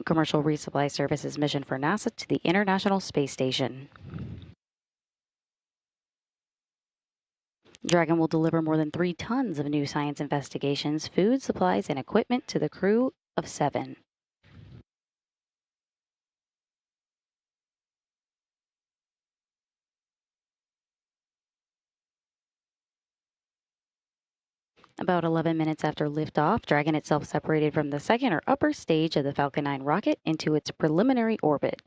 commercial resupply services mission for NASA to the International Space Station. Dragon will deliver more than 3 tons of new science investigations, food, supplies, and equipment to the crew of 7. About 11 minutes after liftoff, Dragon itself separated from the second or upper stage of the Falcon 9 rocket into its preliminary orbit.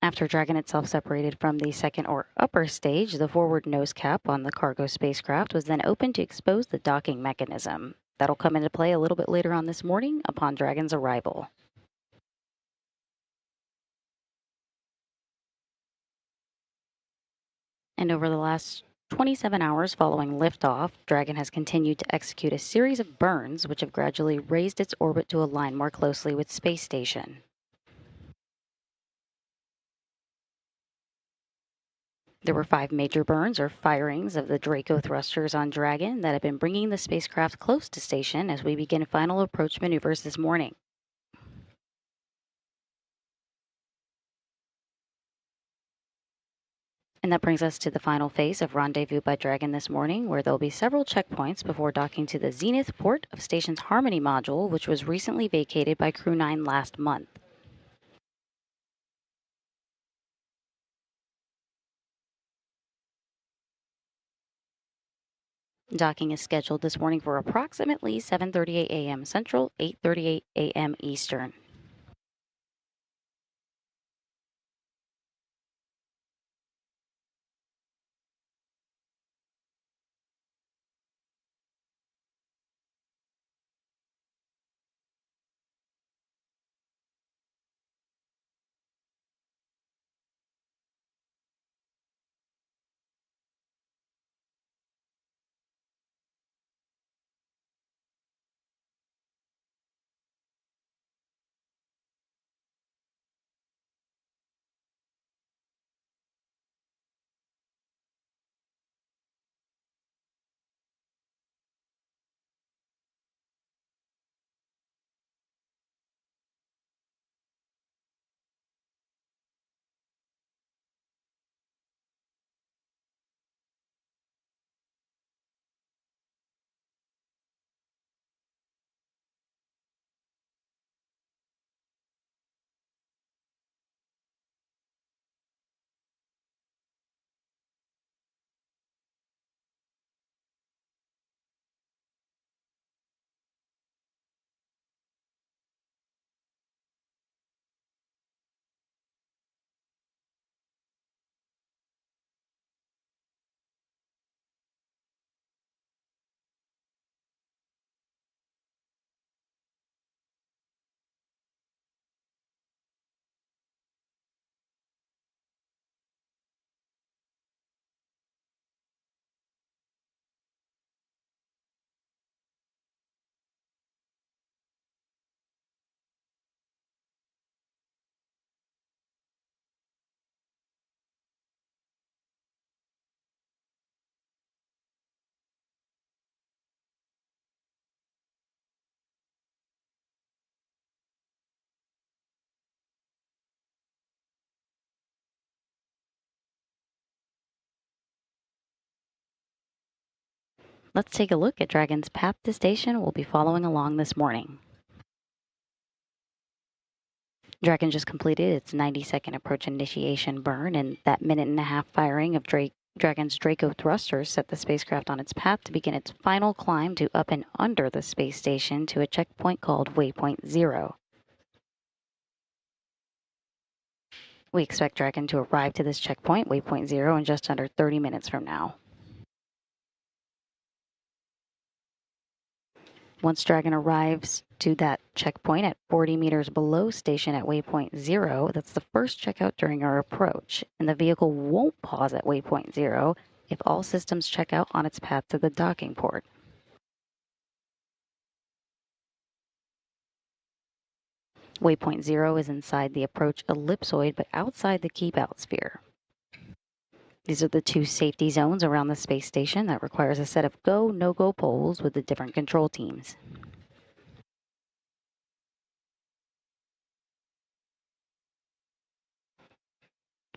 After Dragon itself separated from the second or upper stage, the forward nose cap on the cargo spacecraft was then opened to expose the docking mechanism. That'll come into play a little bit later on this morning upon Dragon's arrival. And over the last 27 hours following liftoff, Dragon has continued to execute a series of burns which have gradually raised its orbit to align more closely with space station. There were 5 major burns or firings of the Draco thrusters on Dragon that have been bringing the spacecraft close to station as we begin final approach maneuvers this morning. And that brings us to the final phase of rendezvous by Dragon this morning, where there'll be several checkpoints before docking to the Zenith port of station's Harmony module, which was recently vacated by Crew 9 last month. Docking is scheduled this morning for approximately 7:38 a.m. Central, 8:38 a.m. Eastern. Let's take a look at Dragon's path to station we'll be following along this morning. Dragon just completed its 90-second approach initiation burn, and that minute-and-a-half firing of Dragon's Draco thrusters set the spacecraft on its path to begin its final climb to up and under the space station to a checkpoint called Waypoint 0. We expect Dragon to arrive to this checkpoint, Waypoint 0, in just under 30 minutes from now. Once Dragon arrives to that checkpoint at 40 meters below station at waypoint 0, that's the first checkout during our approach, and the vehicle won't pause at waypoint 0 if all systems check out on its path to the docking port. Waypoint 0 is inside the approach ellipsoid but outside the keep out sphere. These are the two safety zones around the space station that requires a set of go, no-go poles with the different control teams.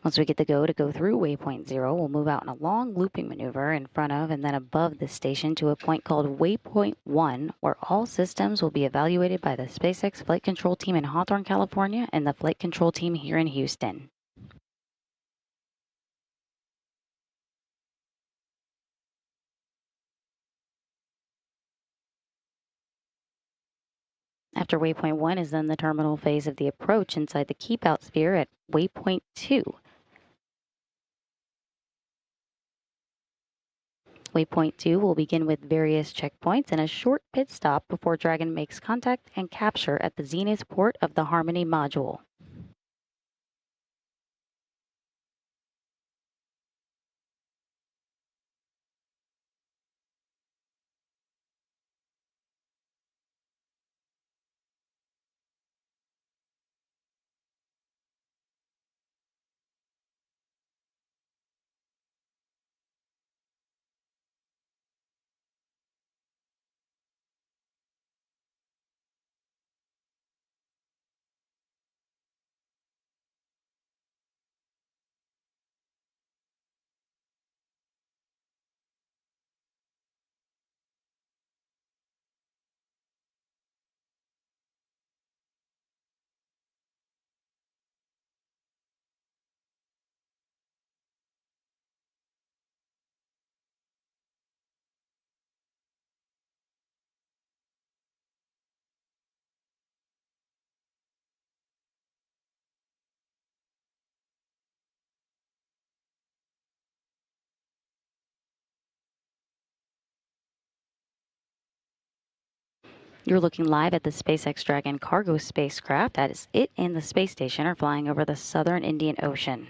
Once we get the go to go through waypoint 0, we'll move out in a long looping maneuver in front of and then above the station to a point called waypoint 1, where all systems will be evaluated by the SpaceX flight control team in Hawthorne, California, and the flight control team here in Houston. After waypoint 1 is then the terminal phase of the approach inside the keep out sphere at waypoint 2. Waypoint 2 will begin with various checkpoints and a short pit stop before Dragon makes contact and capture at the zenith port of the Harmony module. You're looking live at the SpaceX Dragon cargo spacecraft as it and the space station are flying over the southern Indian Ocean.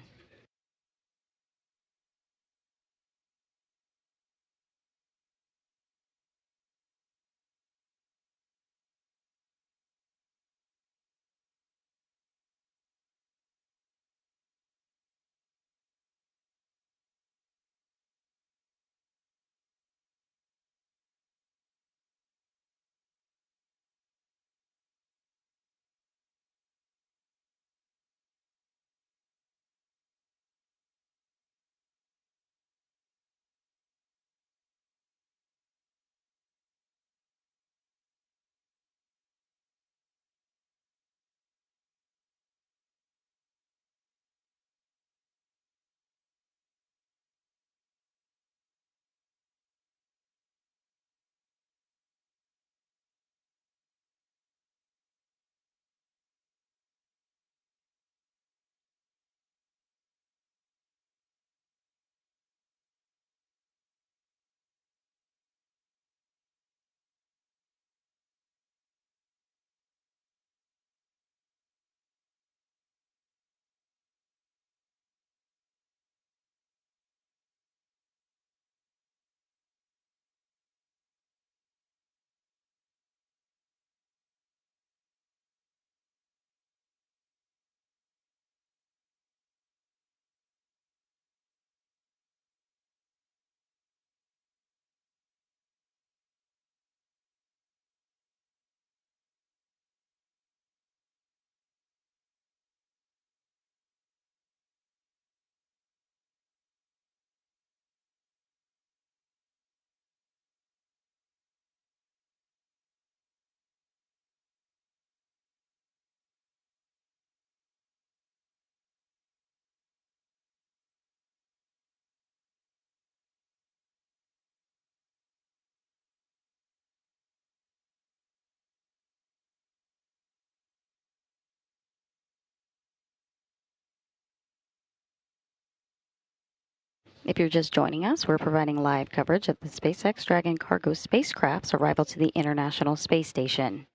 If you're just joining us, we're providing live coverage of the SpaceX Dragon cargo spacecraft's arrival to the International Space Station.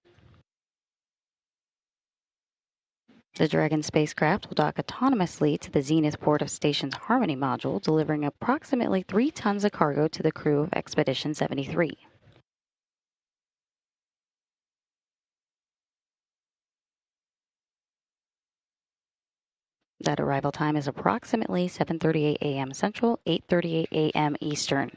The Dragon spacecraft will dock autonomously to the zenith port of station's Harmony module, delivering approximately 3 tons of cargo to the crew of Expedition 73. That arrival time is approximately 7:38 a.m. Central, 8:38 a.m. Eastern.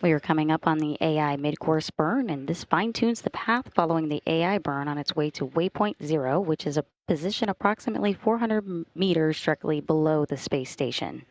We are coming up on the AI mid-course burn, and this fine-tunes the path following the AI burn on its way to waypoint 0, which is a position approximately 400 meters directly below the space station.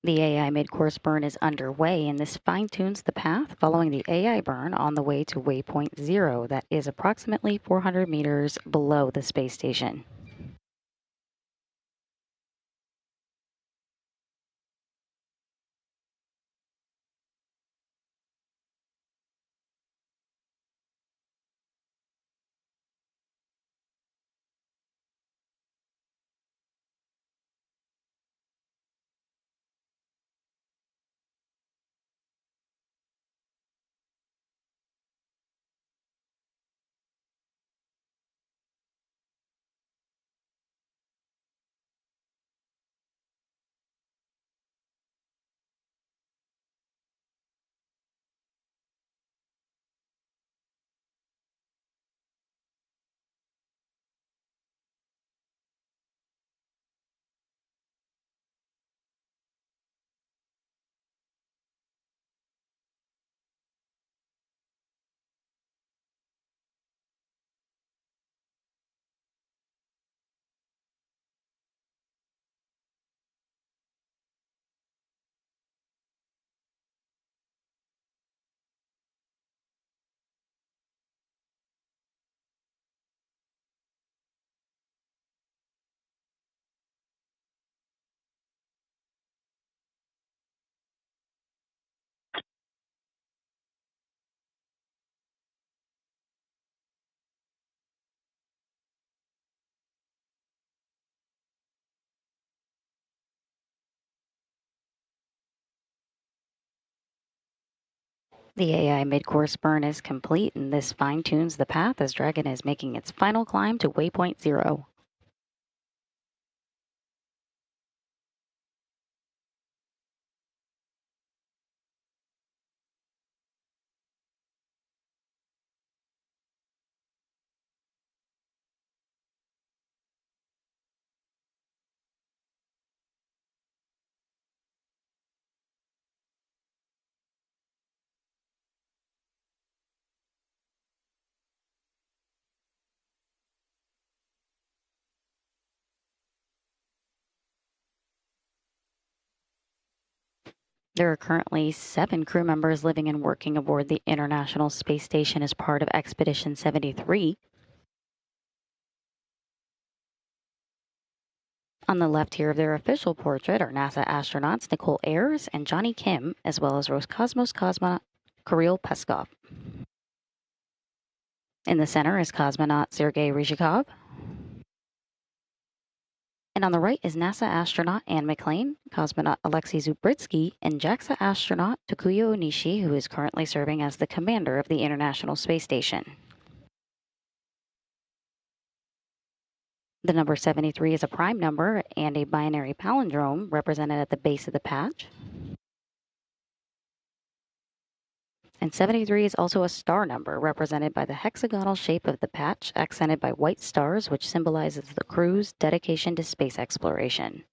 The AI mid-course burn is underway, and this fine-tunes the path following the AI burn on the way to waypoint 0, that is approximately 400 meters below the space station. The AI mid-course burn is complete, and this fine-tunes the path as Dragon is making its final climb to waypoint 0. There are currently 7 crew members living and working aboard the International Space Station as part of Expedition 73. On the left here of their official portrait are NASA astronauts Nicole Ayers and Johnny Kim, as well as Roscosmos cosmonaut Kirill Peskov. In the center is cosmonaut Sergei Ryzhikov. And on the right is NASA astronaut Anne McClain, cosmonaut Alexei Zubritsky, and JAXA astronaut Takuya Onishi, who is currently serving as the commander of the International Space Station. The number 73 is a prime number and a binary palindrome represented at the base of the patch. And 73 is also a star number represented by the hexagonal shape of the patch, accented by white stars, which symbolizes the crew's dedication to space exploration.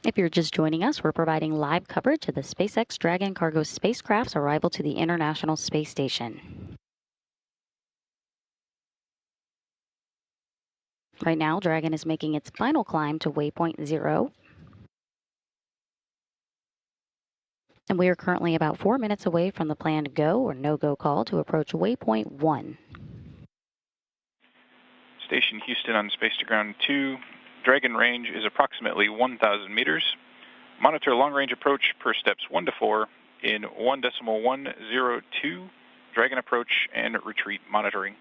If you're just joining us, we're providing live coverage of the SpaceX Dragon cargo spacecraft's arrival to the International Space Station. Right now, Dragon is making its final climb to waypoint 0. And we are currently about 4 minutes away from the planned go or no-go call to approach waypoint 1. Station Houston on Space to Ground 2. Dragon range is approximately 1,000 meters. Monitor long-range approach per steps 1 to 4 in 1.102. Dragon approach and retreat monitoring.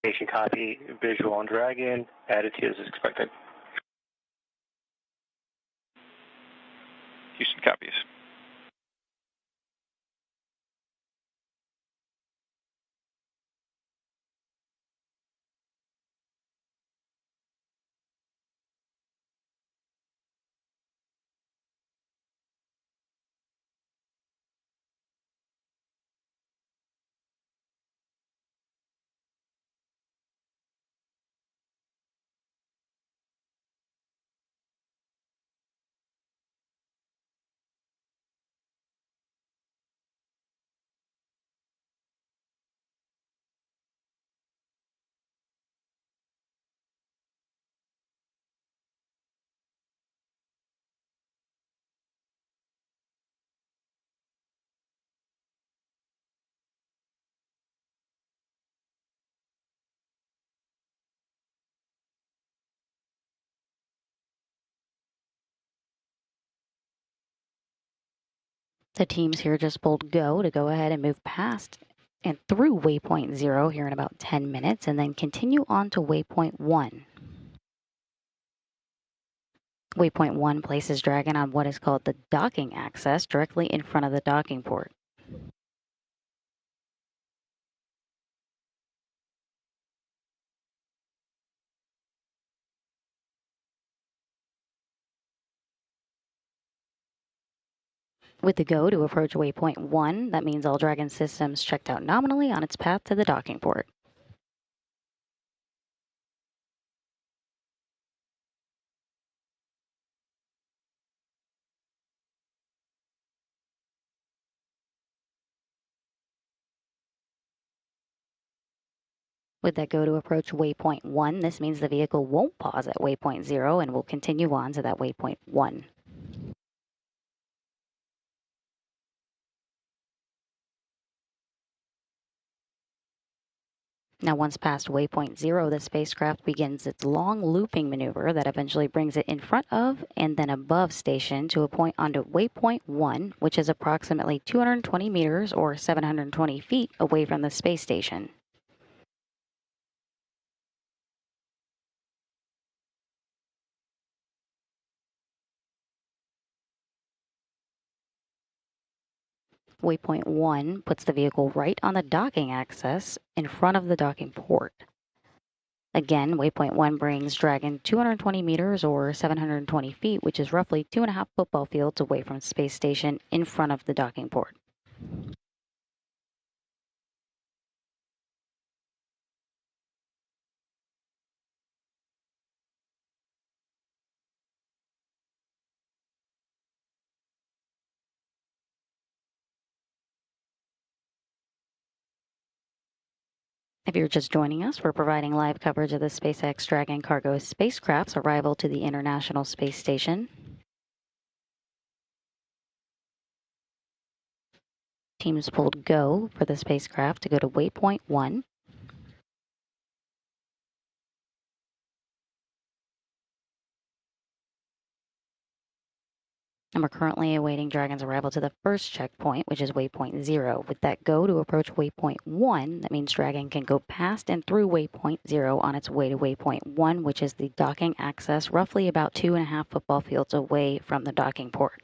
Station copy. Visual on Dragon. Attitude is expected. Houston copies. The teams here just pulled go to go ahead and move past and through waypoint 0 here in about 10 minutes, and then continue on to waypoint 1. Waypoint 1 places Dragon on what is called the docking axis, directly in front of the docking port. With the go to approach waypoint 1, that means all Dragon systems checked out nominally on its path to the docking port. With that go to approach waypoint 1, this means the vehicle won't pause at waypoint 0 and will continue on to that waypoint 1. Now, once past waypoint 0, the spacecraft begins its long looping maneuver that eventually brings it in front of and then above station to a point onto waypoint 1, which is approximately 220 meters or 720 feet away from the space station. Waypoint 1 puts the vehicle right on the docking axis in front of the docking port. Again, waypoint 1 brings Dragon 220 meters or 720 feet, which is roughly 2.5 football fields away from space station in front of the docking port. If you're just joining us, we're providing live coverage of the SpaceX Dragon cargo spacecraft's arrival to the International Space Station. Teams pulled go for the spacecraft to go to waypoint 1. And we're currently awaiting Dragon's arrival to the first checkpoint, which is waypoint 0. With that go to approach waypoint 1, that means Dragon can go past and through waypoint 0 on its way to waypoint 1, which is the docking axis, roughly about 2.5 football fields away from the docking port.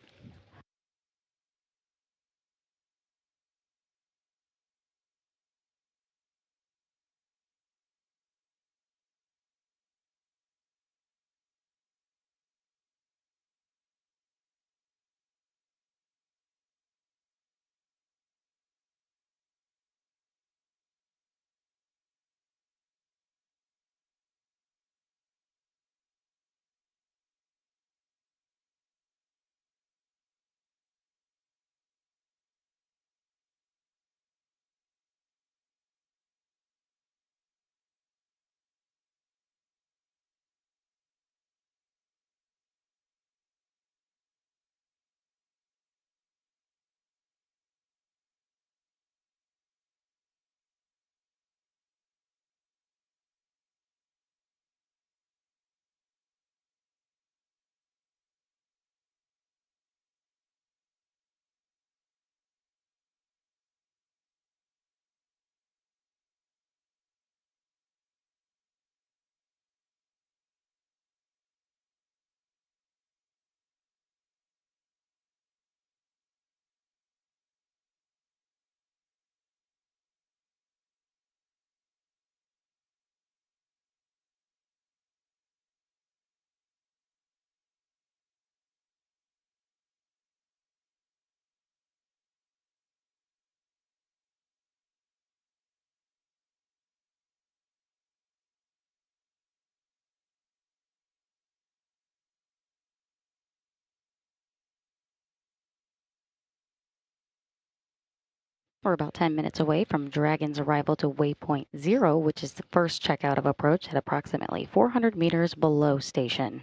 We're about 10 minutes away from Dragon's arrival to waypoint 0, which is the first checkout of approach at approximately 400 meters below station.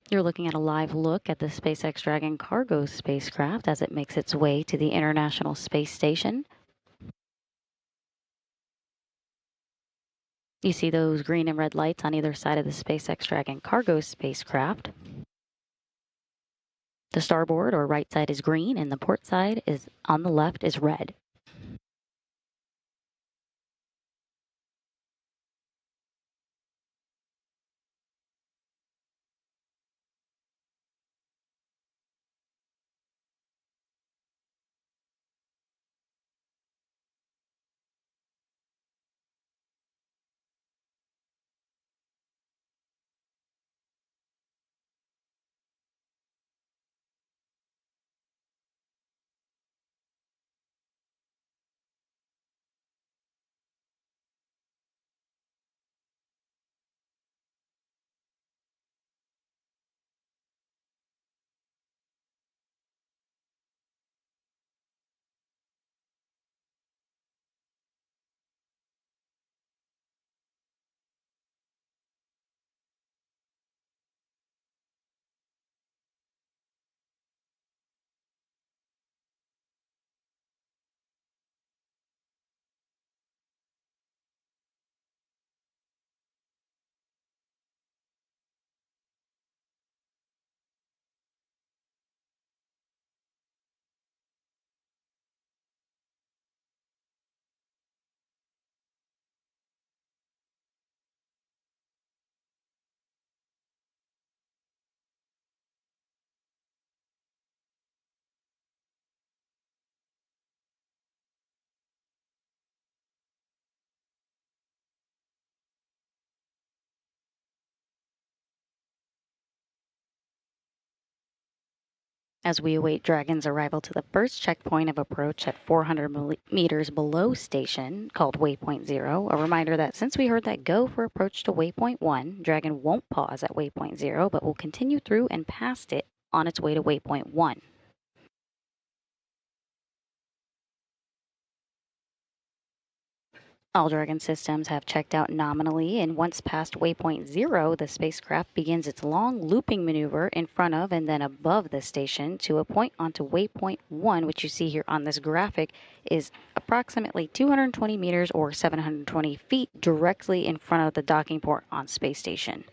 You're looking at a live look at the SpaceX Dragon cargo spacecraft as it makes its way to the International Space Station. You see those green and red lights on either side of the SpaceX Dragon cargo spacecraft. The starboard or right side is green, and the port side is on the left is red. As we await Dragon's arrival to the first checkpoint of approach at 400 meters below station, called Waypoint 0, a reminder that since we heard that go for approach to Waypoint 1, Dragon won't pause at Waypoint 0, but will continue through and past it on its way to Waypoint 1. All Dragon systems have checked out nominally, and once past waypoint 0, the spacecraft begins its long looping maneuver in front of and then above the station to a point onto waypoint 1, which you see here on this graphic is approximately 220 meters or 720 feet directly in front of the docking port on Space Station.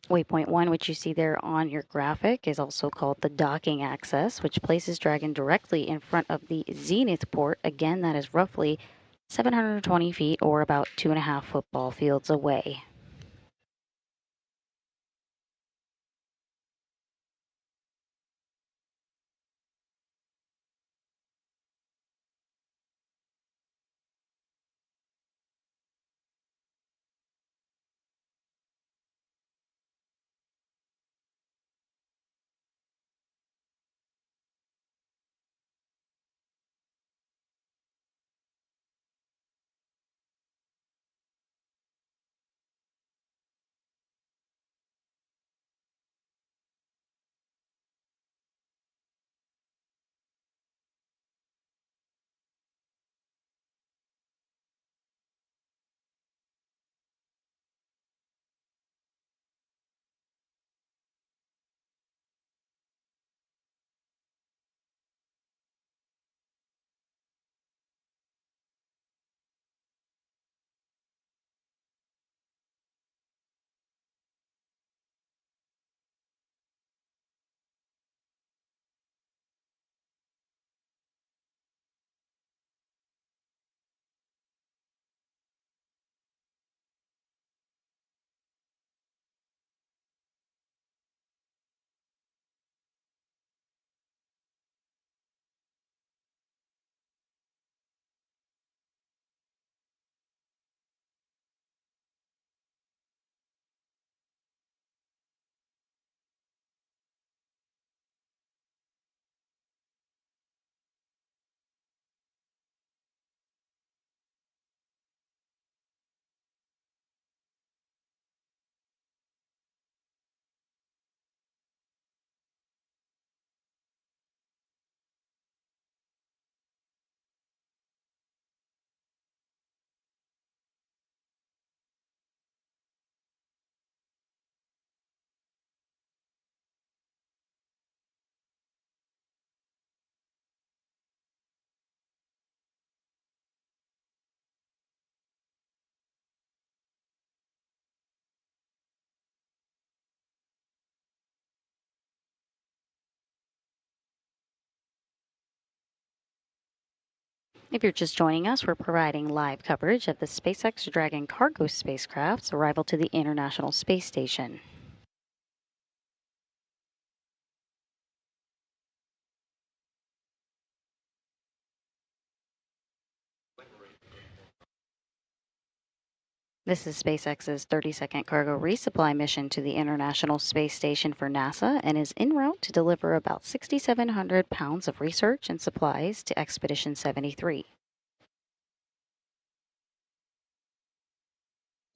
Waypoint 1, which you see there on your graphic, is also called the docking axis, which places Dragon directly in front of the zenith port. Again, that is roughly 720 feet or about 2.5 football fields away. If you're just joining us, we're providing live coverage of the SpaceX Dragon cargo spacecraft's arrival to the International Space Station. This is SpaceX's 30-second cargo resupply mission to the International Space Station for NASA and is en route to deliver about 6,700 pounds of research and supplies to Expedition 73.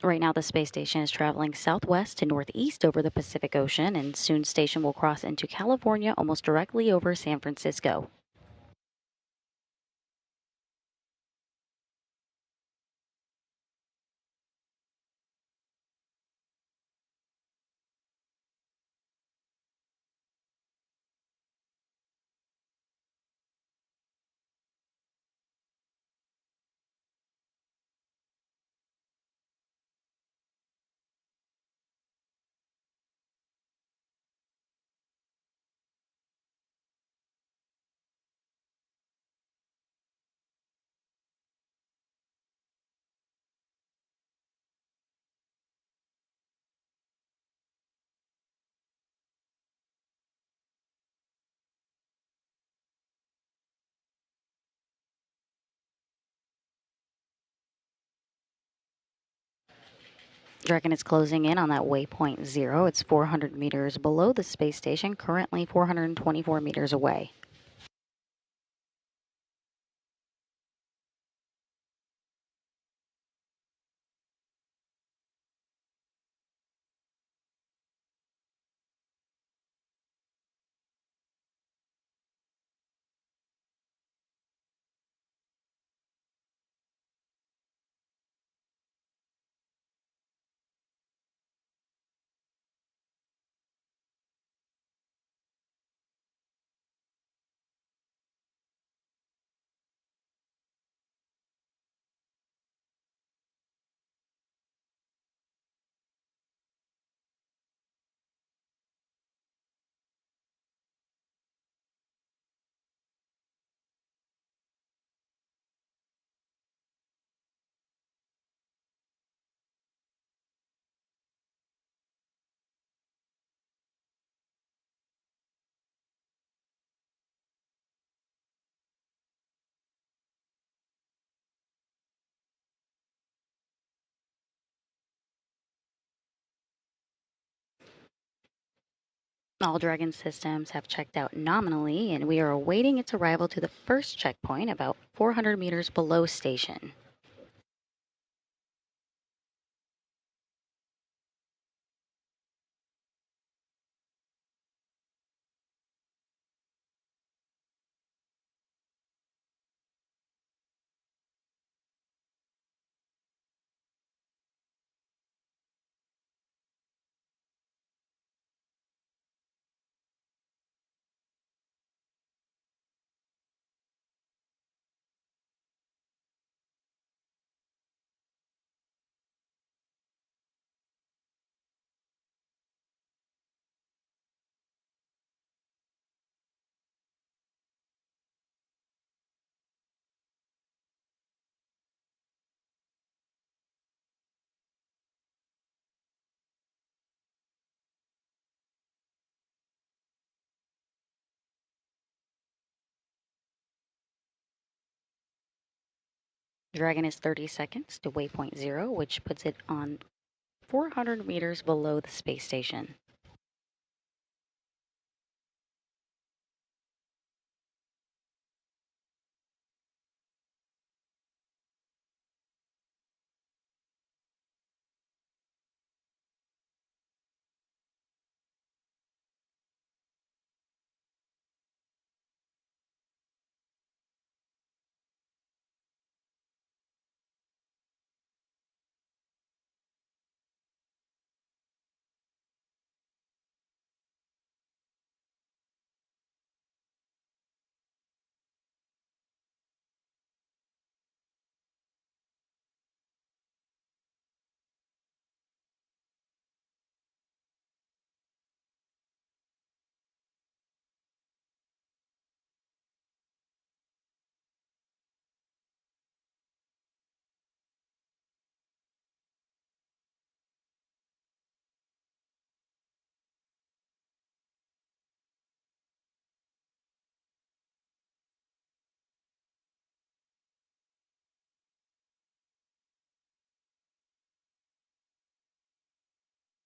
Right now, the space station is traveling southwest to northeast over the Pacific Ocean, and soon station will cross into California almost directly over San Francisco. Dragon is closing in on that waypoint 0. It's 400 meters below the space station, currently 424 meters away. All Dragon systems have checked out nominally, and we are awaiting its arrival to the first checkpoint about 400 meters below station. Dragon is 30 seconds to waypoint 0, which puts it on 400 meters below the space station.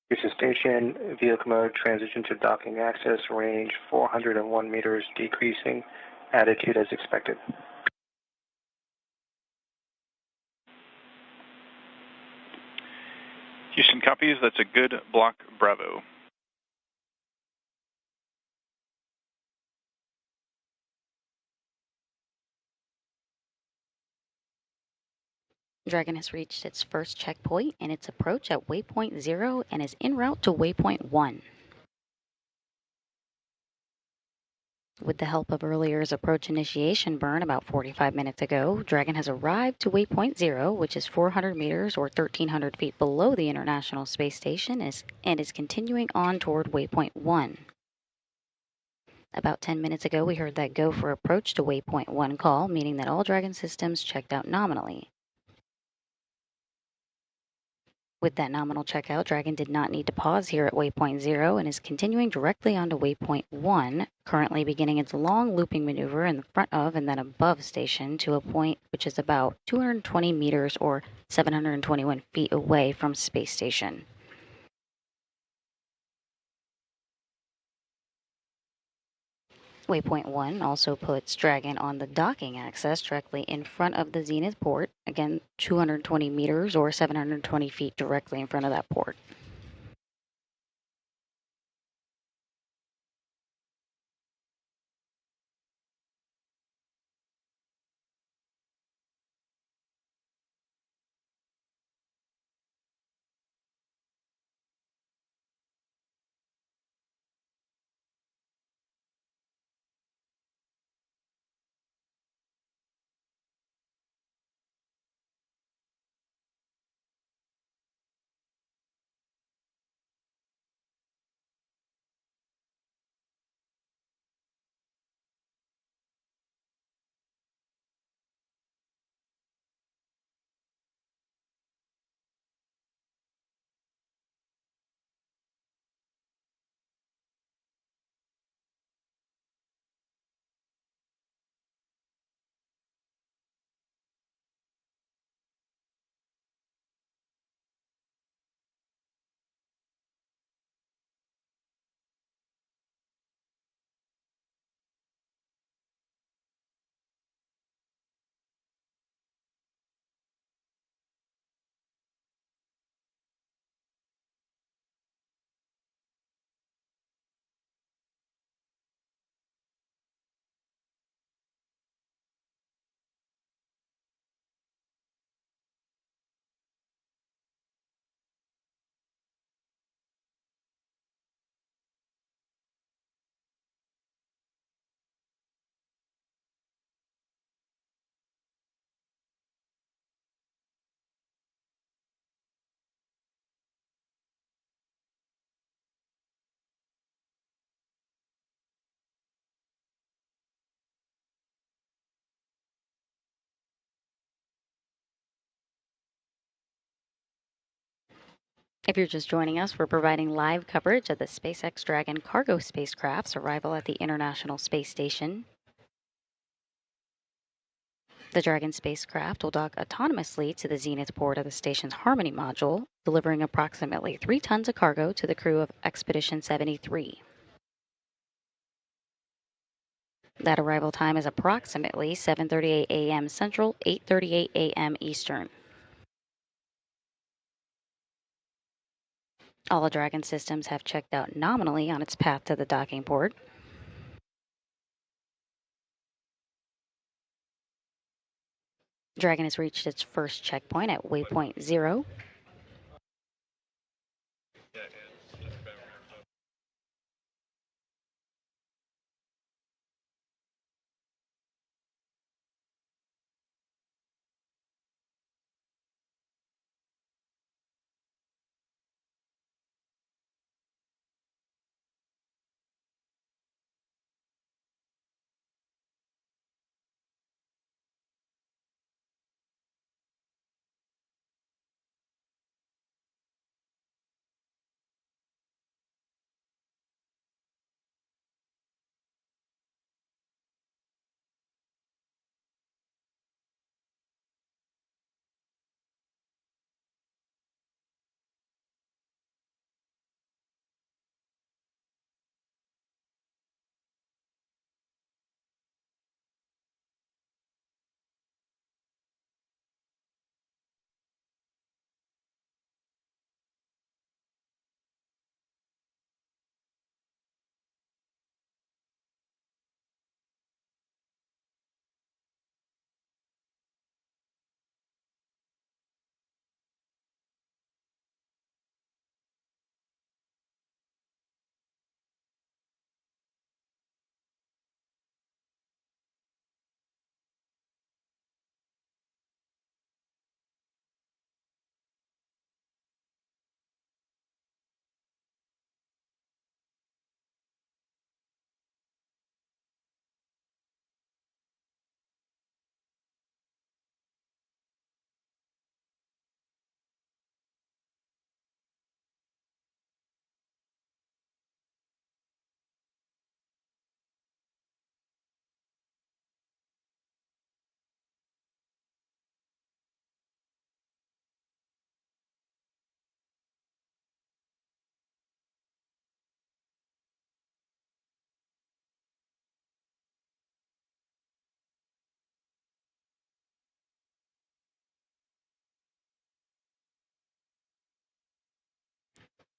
Reach the station, vehicle mode, transition to docking access, range 401 meters, decreasing, attitude as expected. Houston copies, that's a good block Bravo. Dragon has reached its first checkpoint in its approach at waypoint 0 and is en route to waypoint 1. With the help of earlier's approach initiation burn about 45 minutes ago, Dragon has arrived to waypoint 0, which is 400 meters or 1,300 feet below the International Space Station, and is continuing on toward waypoint 1. About 10 minutes ago, we heard that go for approach to waypoint 1 call, meaning that all Dragon systems checked out nominally. With that nominal checkout, Dragon did not need to pause here at waypoint 0 and is continuing directly onto waypoint 1, currently beginning its long looping maneuver in the front of and then above station to a point which is about 220 meters or 721 feet away from space station. Waypoint 1 also puts Dragon on the docking access directly in front of the Zenith port, again 220 meters or 720 feet directly in front of that port. If you're just joining us, we're providing live coverage of the SpaceX Dragon cargo spacecraft's arrival at the International Space Station. The Dragon spacecraft will dock autonomously to the Zenith port of the station's Harmony module, delivering approximately 3 tons of cargo to the crew of Expedition 73. That arrival time is approximately 7:38 a.m. Central, 8:38 a.m. Eastern. All the Dragon systems have checked out nominally on its path to the docking port. Dragon has reached its first checkpoint at waypoint 0.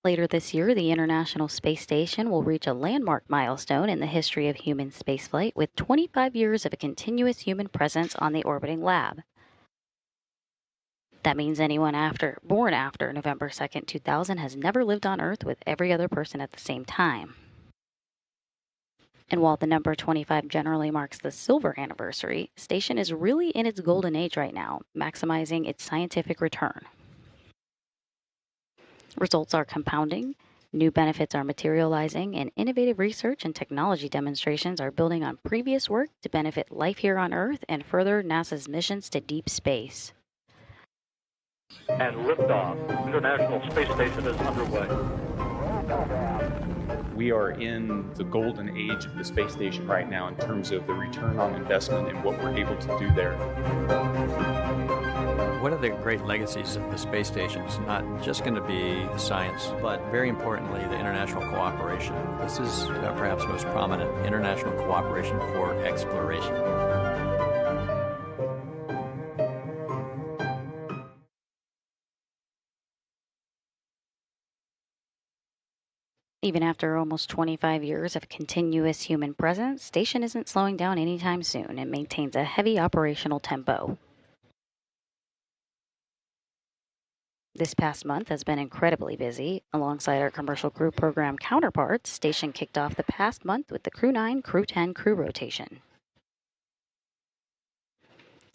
Later this year, the International Space Station will reach a landmark milestone in the history of human spaceflight with 25 years of a continuous human presence on the orbiting lab. That means anyone born after November 2nd, 2000 has never lived on Earth with every other person at the same time. And while the number 25 generally marks the silver anniversary, station is really in its golden age right now, maximizing its scientific return. Results are compounding, new benefits are materializing, and innovative research and technology demonstrations are building on previous work to benefit life here on Earth and further NASA's missions to deep space. And liftoff. International Space Station is underway. We are in the golden age of the space station right now in terms of the return on investment and what we're able to do there. One of the great legacies of the space station is not just going to be science, but very importantly, the international cooperation. This is perhaps most prominent, international cooperation for exploration. Even after almost 25 years of continuous human presence, station isn't slowing down anytime soon and maintains a heavy operational tempo. This past month has been incredibly busy. Alongside our commercial crew program counterparts, station kicked off the past month with the Crew 9, Crew 10 crew rotation.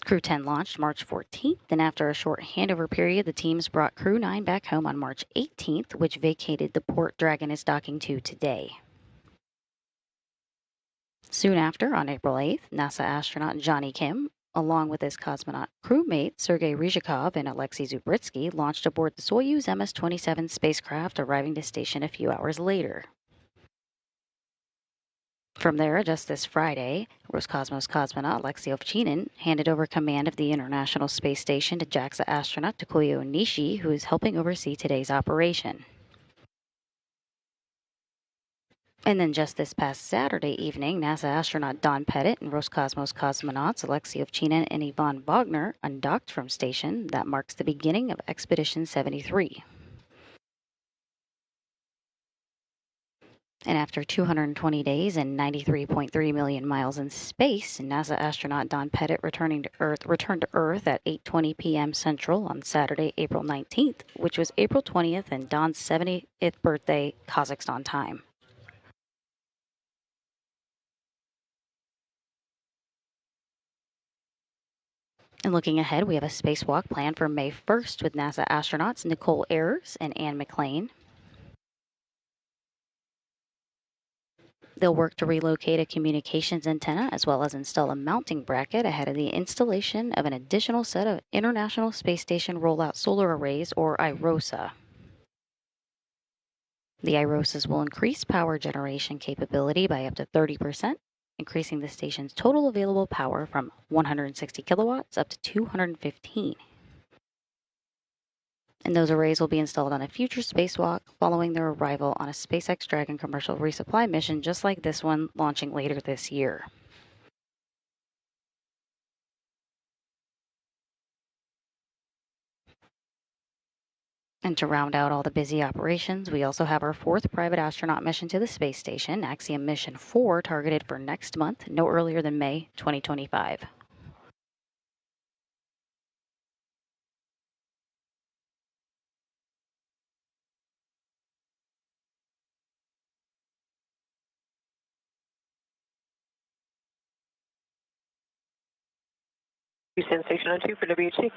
Crew 10 launched March 14th, and after a short handover period, the teams brought Crew 9 back home on March 18th, which vacated the port Dragon is docking to today. Soon after, on April 8th, NASA astronaut Johnny Kim, along with his cosmonaut crewmate Sergei Ryzhikov and Alexei Zubritsky, launched aboard the Soyuz MS-27 spacecraft, arriving to station a few hours later. From there, just this Friday, Roscosmos cosmonaut Alexei Ovchinin handed over command of the International Space Station to JAXA astronaut Takuya Onishi, who is helping oversee today's operation. And then just this past Saturday evening, NASA astronaut Don Pettit and Roscosmos cosmonauts Alexei Ovchinin and Ivan Wagner undocked from station. That marks the beginning of Expedition 73. And after 220 days and 93.3 million miles in space, NASA astronaut Don Pettit returned to Earth at 8:20 p.m. Central on Saturday, April 19th, which was April 20th and Don's 70th birthday Kazakhstan time. And looking ahead, we have a spacewalk planned for May 1st with NASA astronauts Nicole Ayers and Anne McLean. They'll work to relocate a communications antenna as well as install a mounting bracket ahead of the installation of an additional set of International Space Station Rollout Solar Arrays, or IROSA. The IROSAs will increase power generation capability by up to 30%, increasing the station's total available power from 160 kilowatts up to 215. And those arrays will be installed on a future spacewalk following their arrival on a SpaceX Dragon commercial resupply mission just like this one, launching later this year. And to round out all the busy operations, we also have our fourth private astronaut mission to the space station, Axiom Mission 4, targeted for next month, no earlier than May 2025. Houston Station on 2 for WHC.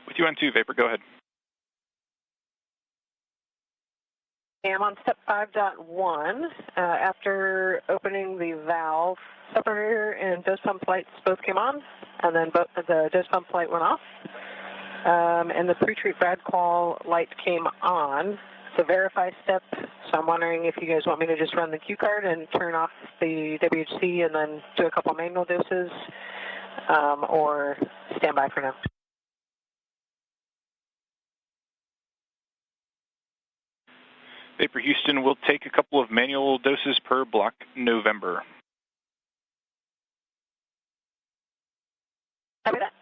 With you on 2, Vapor, go ahead. I'm on step 5.1. After opening the valve, separator and dose pump lights both came on, and then the dose pump light went off, and the pre-treat brad call light came on. It's a verify step, so I'm wondering if you guys want me to just run the cue card and turn off the WHC and then do a couple manual doses, or stand by for now. Vapor Houston will take a couple of manual doses per block November. Copy that.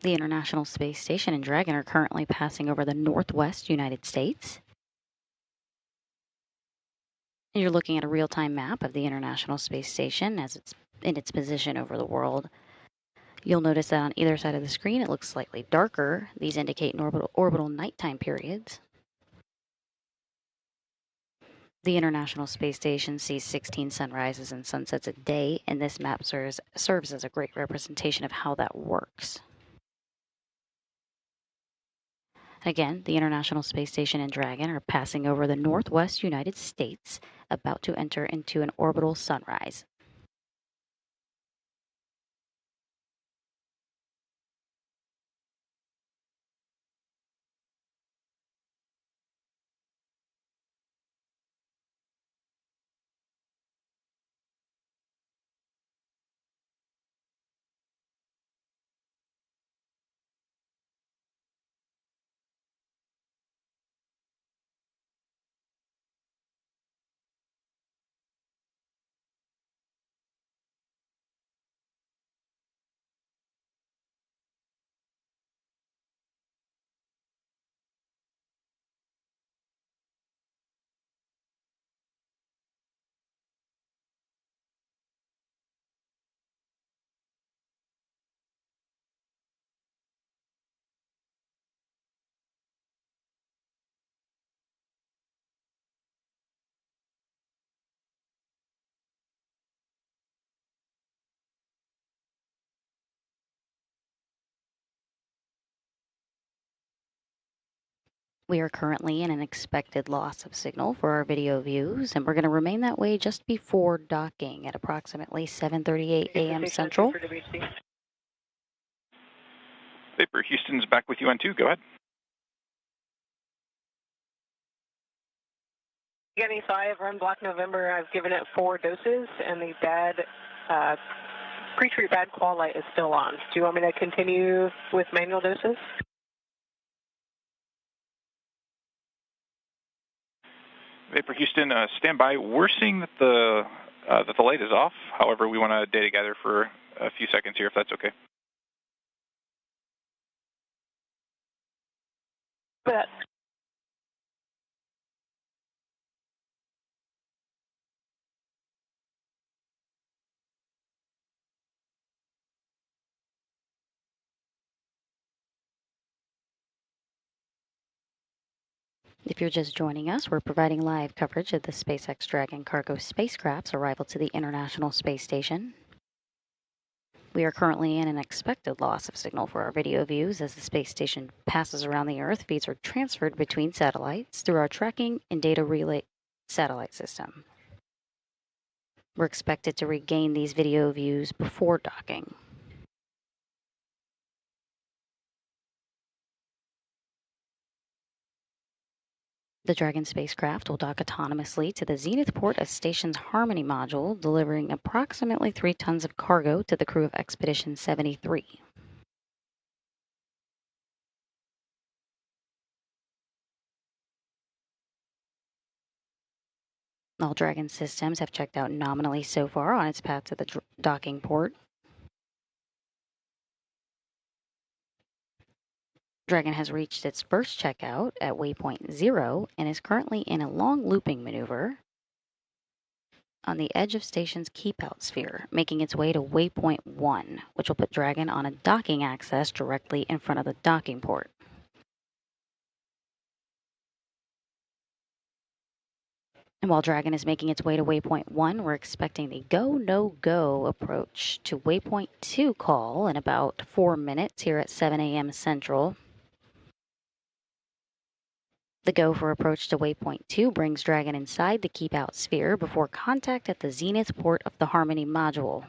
The International Space Station and Dragon are currently passing over the northwest United States. You're looking at a real-time map of the International Space Station as it's in its position over the world. You'll notice that on either side of the screen it looks slightly darker. These indicate orbital nighttime periods. The International Space Station sees 16 sunrises and sunsets a day, and this map serves as a great representation of how that works. Again, the International Space Station and Dragon are passing over the northwest United States, about to enter into an orbital sunrise. We are currently in an expected loss of signal for our video views, and we're going to remain that way just before docking at approximately 7:38 a.m. Central. Vapor, Houston's back with you on 2. Go ahead. Getting, so I have run Black November. I've given it 4 doses, and the pre-treat bad qual light is still on. Do you want me to continue with manual doses? Vapor, Houston, stand by. We're seeing that the light is off. However, we want to data gather for a few seconds here, if that's okay. But If you're just joining us, we're providing live coverage of the SpaceX Dragon cargo spacecraft's arrival to the International Space Station. We are currently in an expected loss of signal for our video views as the space station passes around the Earth. Feeds are transferred between satellites through our tracking and data relay satellite system. We're expected to regain these video views before docking. The Dragon spacecraft will dock autonomously to the zenith port of station's Harmony module, delivering approximately 3 tons of cargo to the crew of Expedition 73. All Dragon systems have checked out nominally so far on its path to the docking port. Dragon has reached its first checkout at waypoint 0 and is currently in a long looping maneuver on the edge of station's keep-out sphere, making its way to waypoint 1, which will put Dragon on a docking access directly in front of the docking port. And while Dragon is making its way to waypoint 1, we're expecting the go, no go approach to waypoint 2 call in about 4 minutes here at 7 a.m. Central. The go for approach to waypoint 2 brings Dragon inside the keep-out sphere before contact at the zenith port of the Harmony module.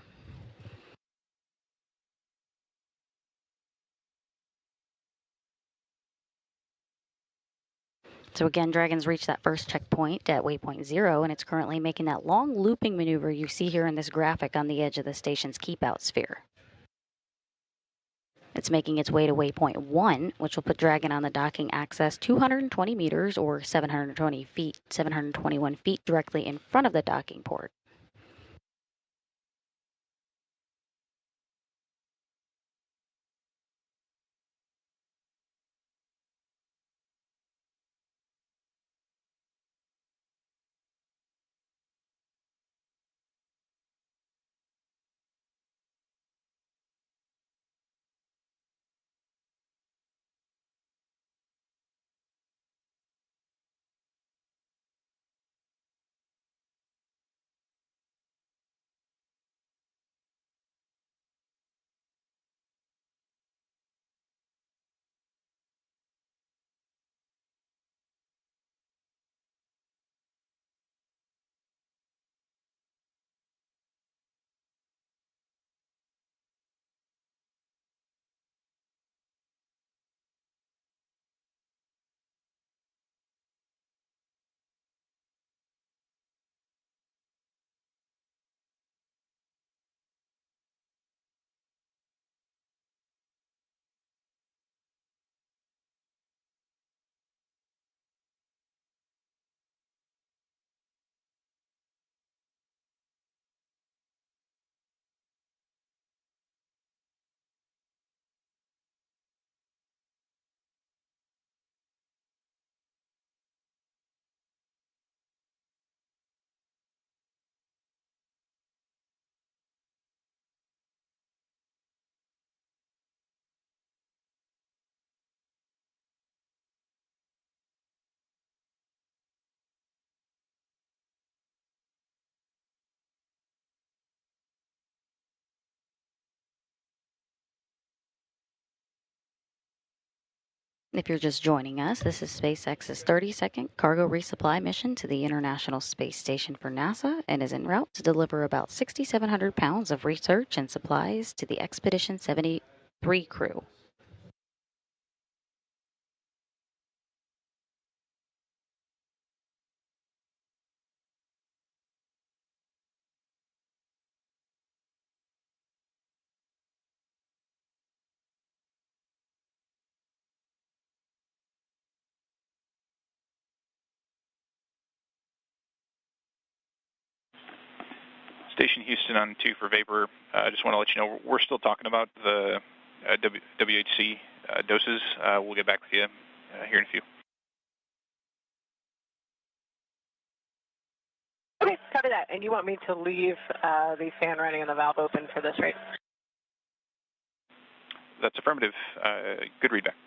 So again, Dragon's reached that first checkpoint at waypoint 0, and it's currently making that long looping maneuver you see here in this graphic on the edge of the station's keep-out sphere. It's making its way to waypoint 1, which will put Dragon on the docking access 220 meters or 721 feet directly in front of the docking port. If you're just joining us, this is SpaceX's 30-second cargo resupply mission to the International Space Station for NASA and is en route to deliver about 6,700 pounds of research and supplies to the Expedition 73 crew. Station Houston on 2 for Vapor. I just want to let you know we're still talking about the WHC doses. We'll get back with you here in a few. Okay, copy that. And you want me to leave the fan running and the valve open for this, right? That's affirmative. Good readback.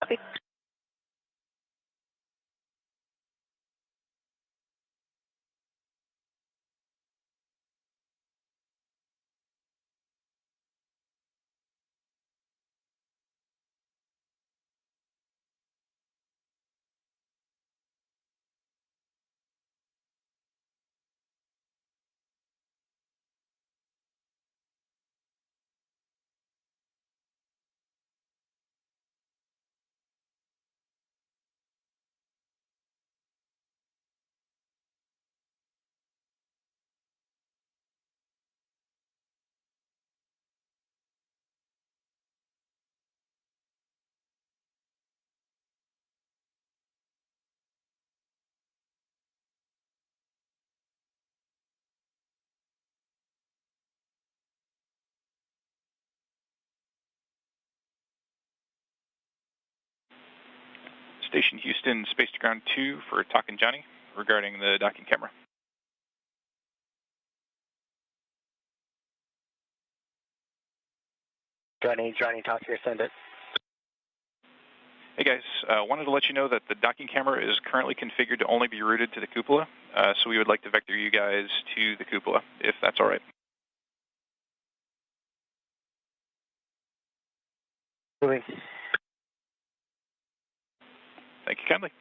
Copy. Station Houston, Space to Ground 2 for Talkin' Johnny regarding the docking camera. Johnny, talk here, send it. Hey guys, wanted to let you know that the docking camera is currently configured to only be routed to the cupola, so we would like to vector you guys to the cupola, if that's all right. Moving. Thank you kindly.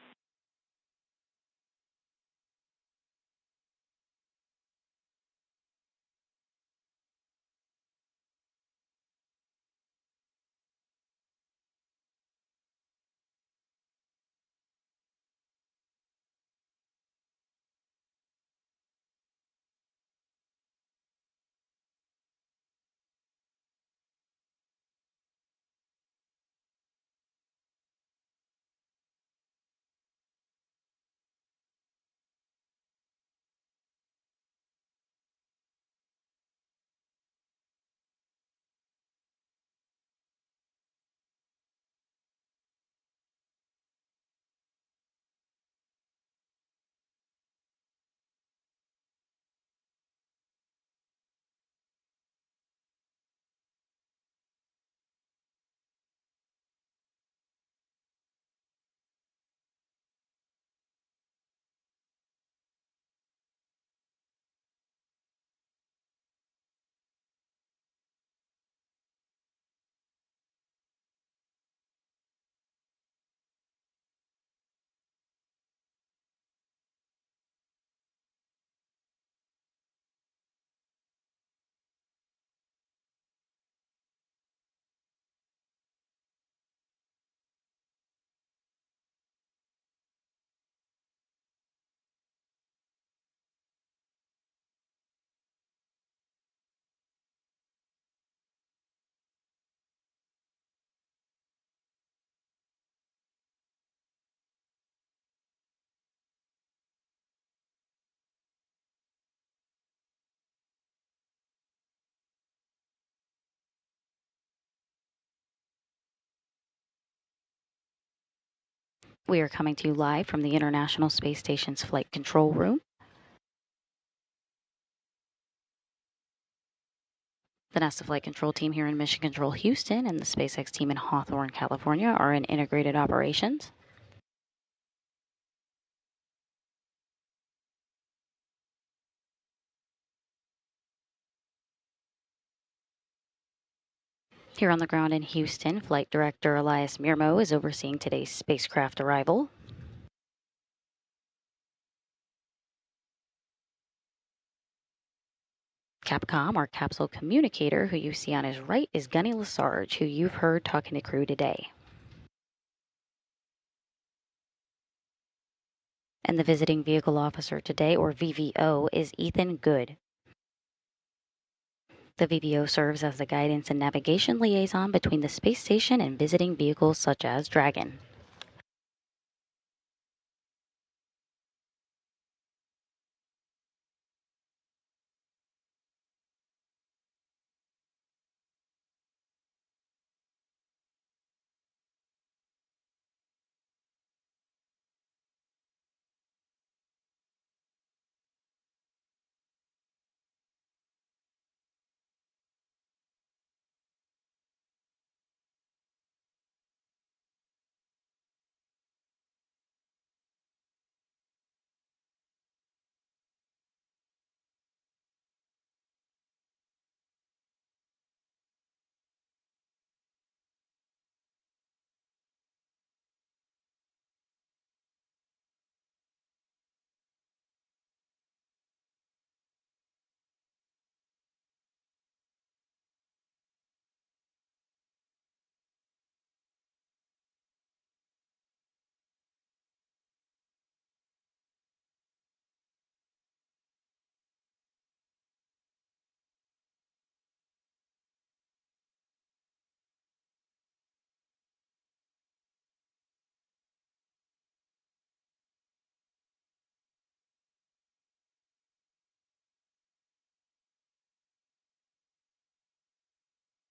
We are coming to you live from the International Space Station's Flight Control Room. The NASA Flight Control team here in Mission Control, Houston, and the SpaceX team in Hawthorne, California are in integrated operations. Here on the ground in Houston, Flight Director Elias Mirmo is overseeing today's spacecraft arrival. Capcom, our capsule communicator, who you see on his right, is Gunny Lesarge, who you've heard talking to crew today. And the visiting vehicle officer today, or VVO, is Ethan Good. The VVO serves as the guidance and navigation liaison between the space station and visiting vehicles such as Dragon.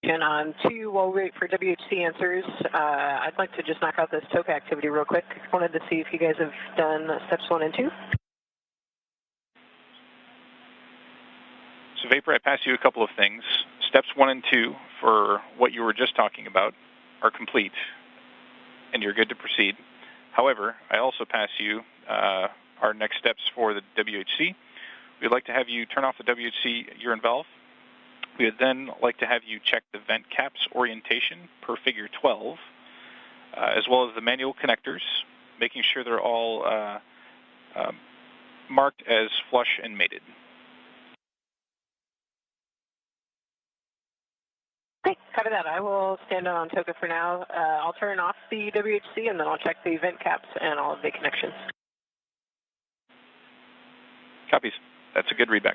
And on 2, while we wait for WHC answers, I'd like to just knock out this TOCA activity real quick. Wanted to see if you guys have done steps 1 and 2. So Vapor, I passed you a couple of things. Steps 1 and 2 for what you were just talking about are complete, and you're good to proceed. However, I also pass you our next steps for the WHC. We'd like to have you turn off the WHC urine valve. We would then like to have you check the vent caps orientation per figure 12, as well as the manual connectors, making sure they're all marked as flush and mated. Okay, copy that. I will stand on TOCA for now. I'll turn off the WHC and then I'll check the vent caps and all of the connections. Copies. That's a good readback.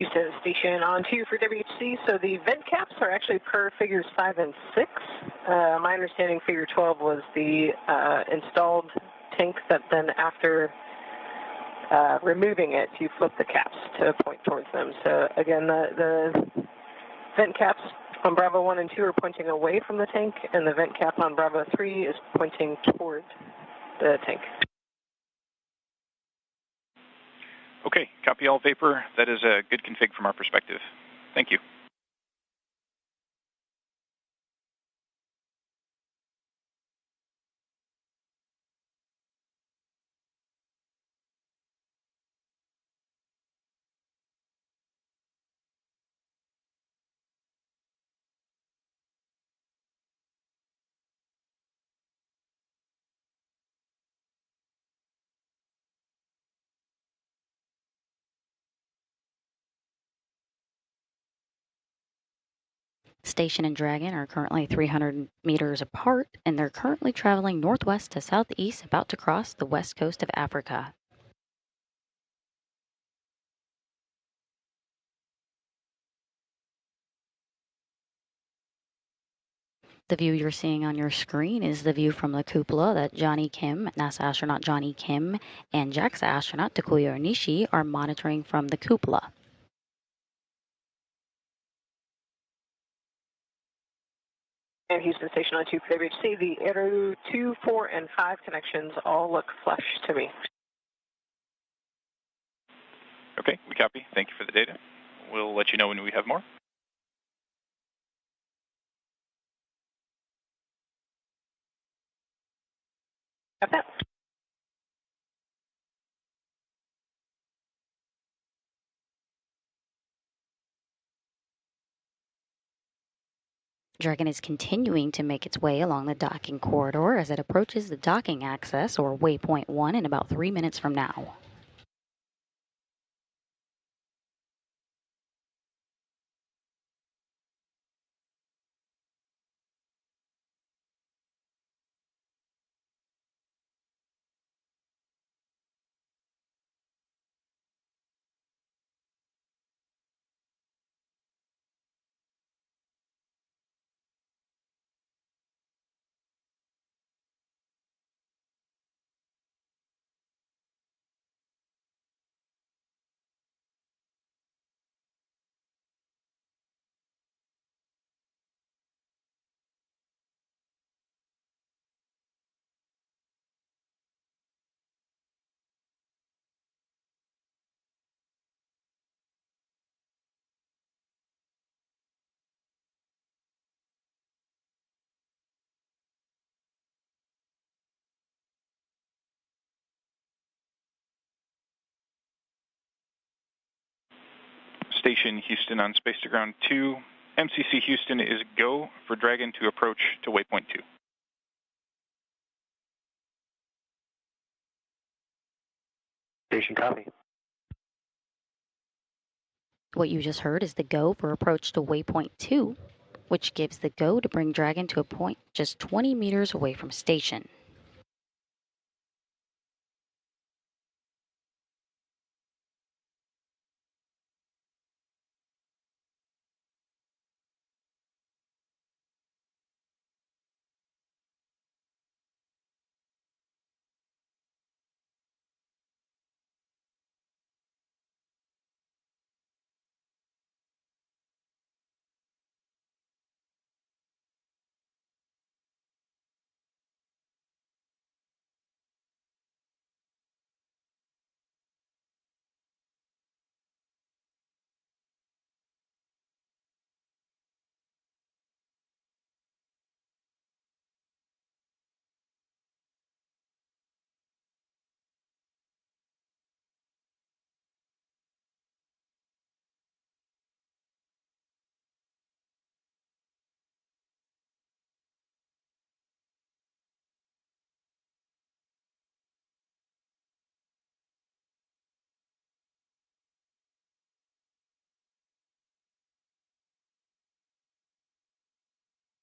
Houston Station on 2 for WHC. So the vent caps are actually per figures 5 and 6. My understanding figure 12 was the installed tank that then after removing it, you flip the caps to point towards them. So again, the vent caps on Bravo 1 and 2 are pointing away from the tank, and the vent cap on Bravo 3 is pointing toward the tank. Okay, copy all vapor. That is a good config from our perspective. Thank you. Station and Dragon are currently 300 meters apart, and they're currently traveling northwest to southeast, about to cross the west coast of Africa. The view you're seeing on your screen is the view from the cupola that Johnny Kim, NASA astronaut Johnny Kim, and JAXA astronaut Takuya Onishi are monitoring from the cupola. And Houston Station on 2 for WHC, the Arrow 2, 4, and 5 connections all look flush to me. Okay, we copy. Thank you for the data. We'll let you know when we have more. Got that. Dragon is continuing to make its way along the docking corridor as it approaches the docking access, or waypoint 1, in about 3 minutes from now. Station Houston on Space to Ground 2. MCC Houston is go for Dragon to approach to waypoint 2. Station copy. What you just heard is the go for approach to waypoint 2, which gives the go to bring Dragon to a point just 20 meters away from station.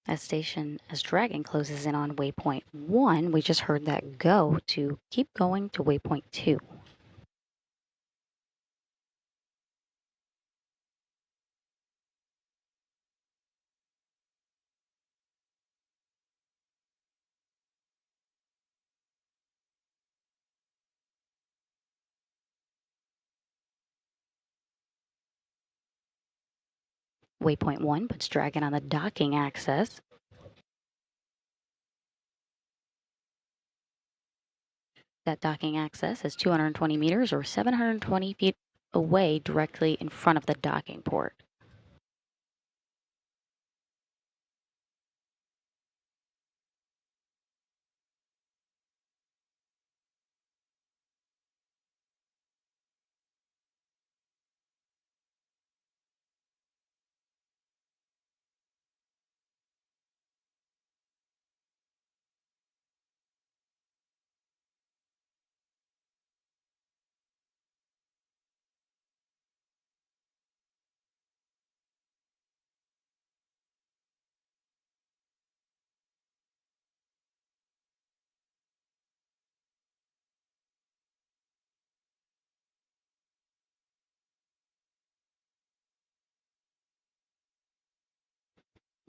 As Dragon closes in on waypoint 1, we just heard that go to keep going to waypoint 2. Waypoint 1 puts Dragon on the docking axis. That docking axis is 220 meters or 720 feet away directly in front of the docking port.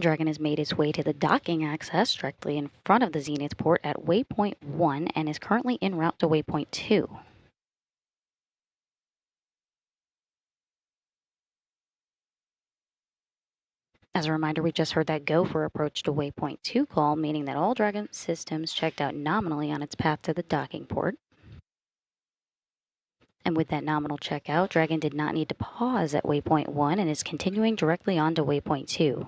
Dragon has made its way to the docking axis directly in front of the zenith port at waypoint 1 and is currently en route to waypoint 2. As a reminder, we just heard that go for approach to waypoint 2 call, meaning that all Dragon systems checked out nominally on its path to the docking port. And with that nominal checkout, Dragon did not need to pause at waypoint 1 and is continuing directly on to waypoint 2.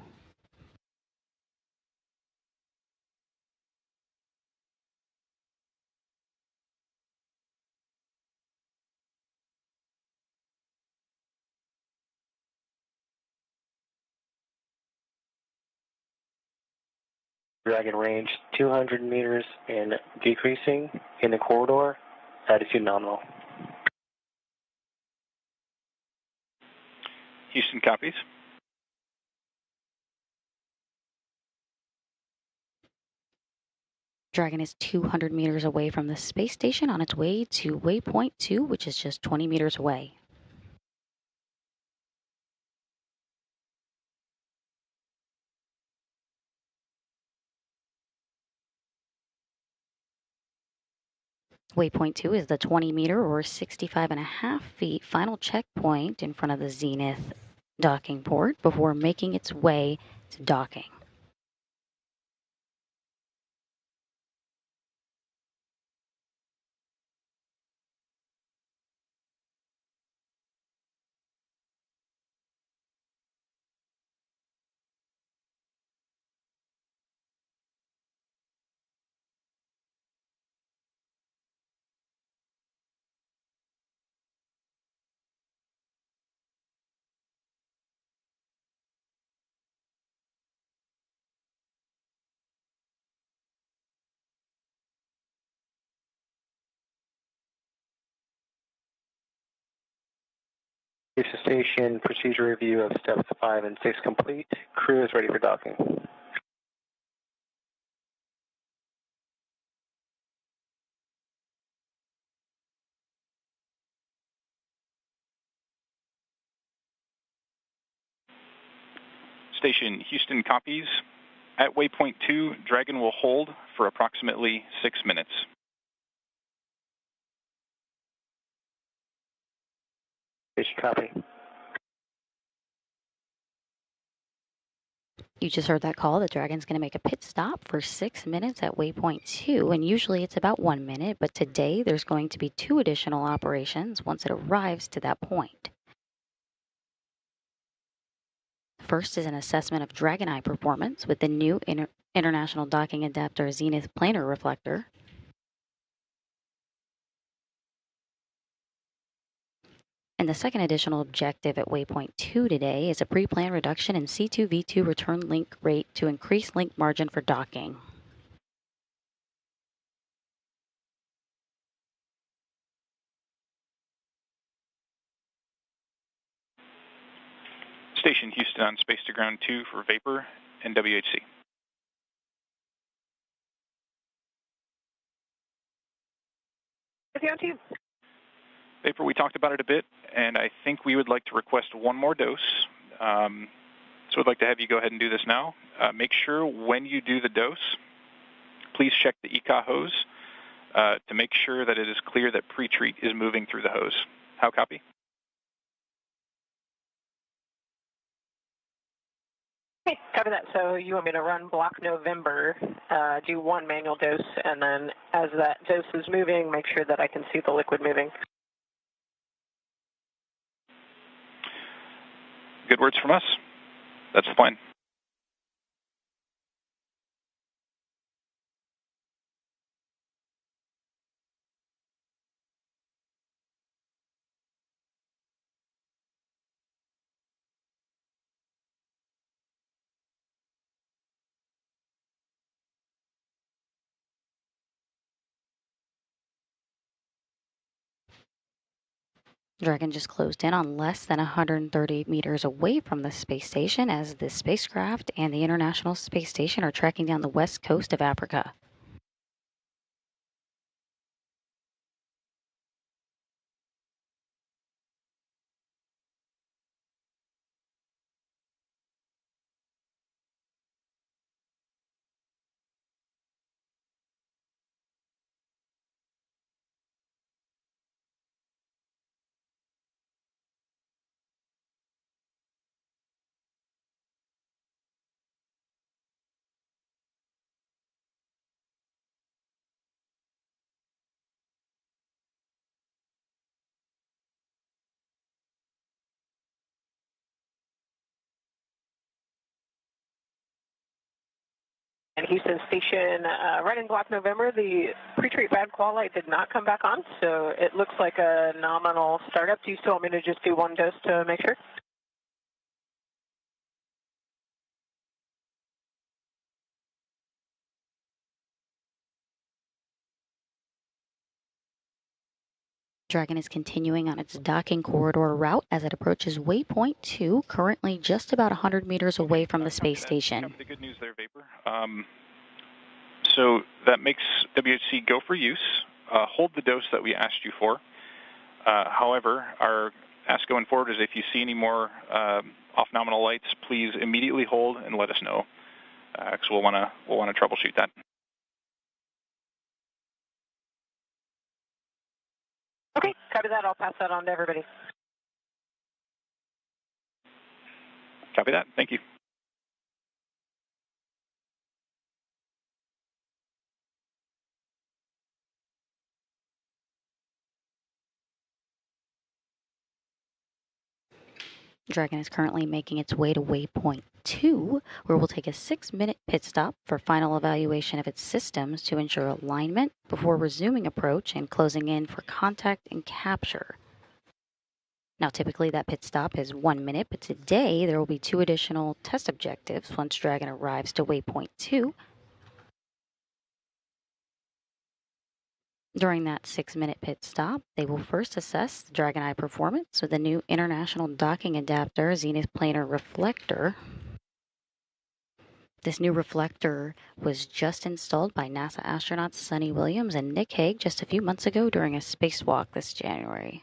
Dragon range 200 meters and decreasing in the corridor, attitude nominal. Houston copies. Dragon is 200 meters away from the space station on its way to waypoint 2, which is just 20 meters away. Waypoint 2 is the 20-meter or 65.5 feet final checkpoint in front of the zenith docking port before making its way to docking. Station station procedure review of steps 5 and 6 complete. Crew is ready for docking. Station Houston copies. At waypoint 2, Dragon will hold for approximately 6 minutes. Station copy. You just heard that call. The Dragon's going to make a pit stop for 6 minutes at waypoint 2, and usually it's about 1 minute, but today there's going to be 2 additional operations once it arrives to that point. First is an assessment of Dragon Eye performance with the new International Docking Adapter Zenith Planar Reflector. And the second additional objective at waypoint 2 today is a pre-planned reduction in C2V2 return link rate to increase link margin for docking. Station Houston on space to ground 2 for vapor and WHC. Vapor, we talked about it a bit, and I think we would like to request one more dose. So I'd like to have you go ahead and do this now. Make sure when you do the dose, please check the ECA hose to make sure that it is clear that pre-treat is moving through the hose. How copy? Okay, copy that. So you want me to run block November, do one manual dose, and then as that dose is moving, make sure that I can see the liquid moving. Good words from us. That's the plan. Dragon just closed in on less than 130 meters away from the space station as the spacecraft and the International Space Station are tracking down the west coast of Africa. And Houston Station, right in block November, the pre-treat bad qual light did not come back on, so it looks like a nominal startup. Do you still want me to just do one dose to make sure? Dragon is continuing on its docking corridor route as it approaches waypoint 2, currently just about 100 meters away from the space station. The good news there, Vapor. So that makes WHC go for use. Hold the dose that we asked you for. However, our ask going forward is if you see any more off-nominal lights, please immediately hold and let us know, because we'll want to troubleshoot that. Okay, copy that. I'll pass that on to everybody. Copy that. Thank you. Dragon is currently making its way to waypoint 2, where we'll take a 6-minute pit stop for final evaluation of its systems to ensure alignment before resuming approach and closing in for contact and capture. Now, typically that pit stop is 1 minute, but today there will be 2 additional test objectives once Dragon arrives to waypoint 2. During that 6-minute pit stop, they will first assess the Dragon Eye performance with the new International Docking Adapter Zenith Planar Reflector. This new reflector was just installed by NASA astronauts Sunny Williams and Nick Hague just a few months ago during a spacewalk this January.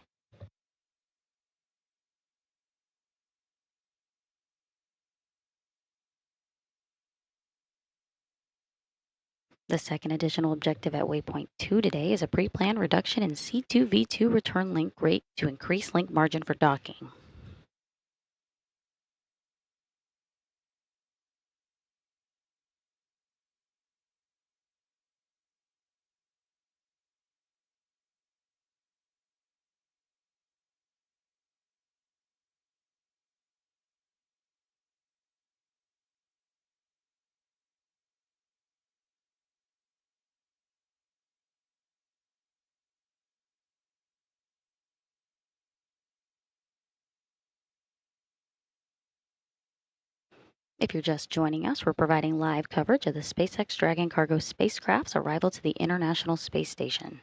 The second additional objective at waypoint 2 today is a pre-planned reduction in C2V2 return link rate to increase link margin for docking. If you're just joining us, we're providing live coverage of the SpaceX Dragon cargo spacecraft's arrival to the International Space Station.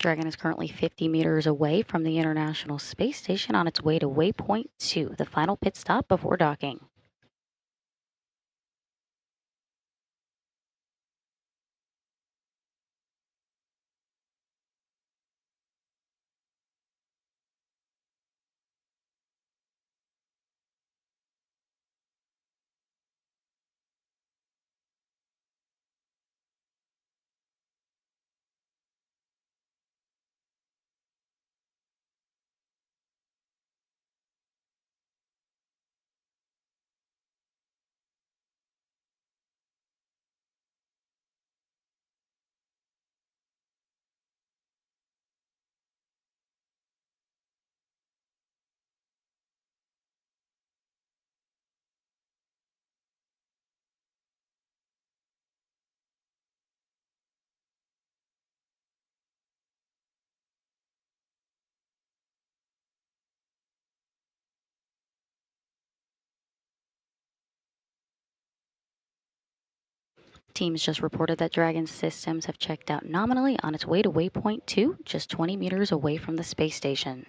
Dragon is currently 50 meters away from the International Space Station on its way to waypoint 2, the final pit stop before docking. Teams just reported that Dragon's systems have checked out nominally on its way to waypoint 2, just 20 meters away from the space station.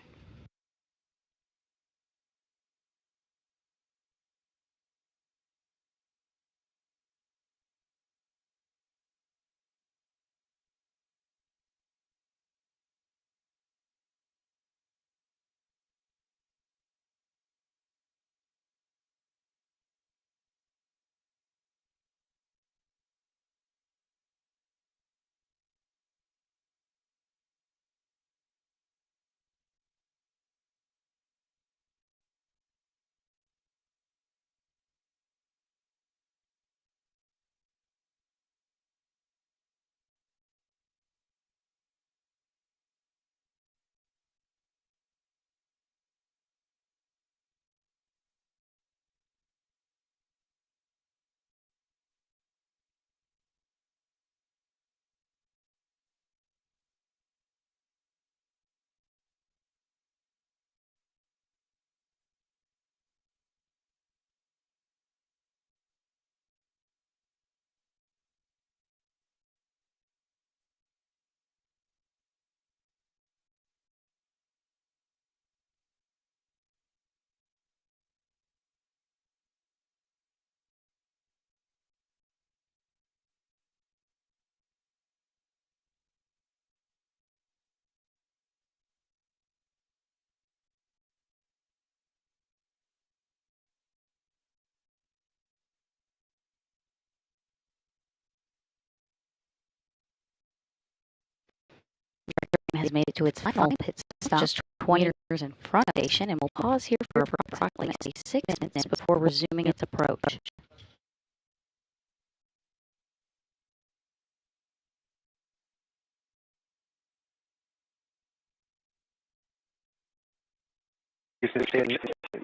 Has made it to its final pit stop, just 20 meters in front of the station, and will pause here for approximately 6 minutes before resuming its approach.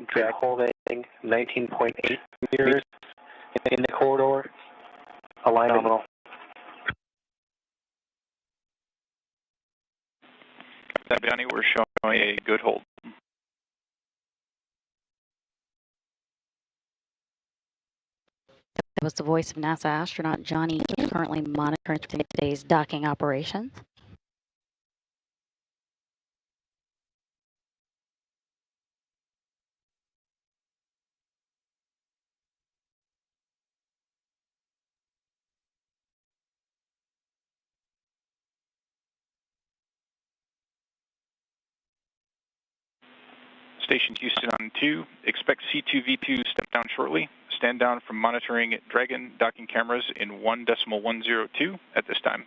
Drag holding 19.8 meters in the corridor. Alignment nominal. Johnny, we're showing a good hold. That was the voice of NASA astronaut Johnny, currently monitoring today's docking operations. Station Houston on 2. Expect C2V2 step down shortly. Stand down from monitoring Dragon docking cameras in 1.102 at this time.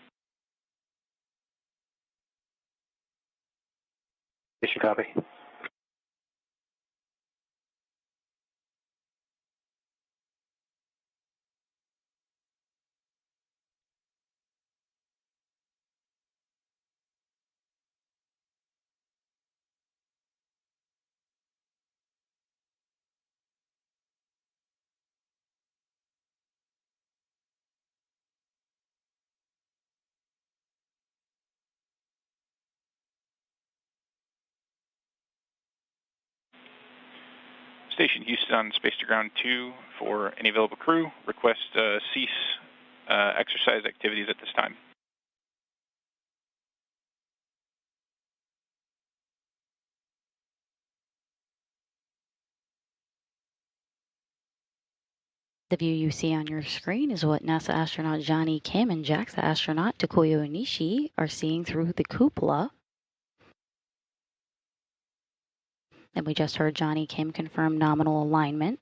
Station copy. Station Houston on Space to Ground 2 for any available crew. Request cease exercise activities at this time. The view you see on your screen is what NASA astronaut Johnny Kim and JAXA astronaut Takuya Onishi are seeing through the cupola. And we just heard Johnny Kim confirm nominal alignment.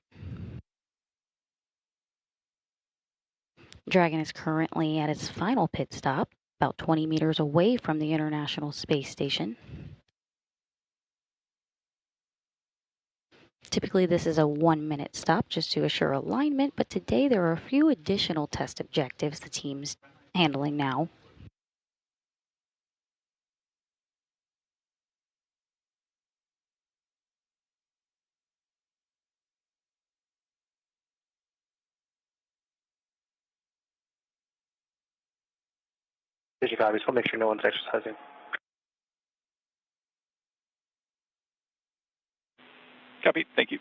Dragon is currently at its final pit stop, about 20 meters away from the International Space Station. Typically, this is a 1-minute stop just to assure alignment, but today there are a few additional test objectives the team's handling now. Station copy. So we'll make sure no one's exercising. Copy. Thank you.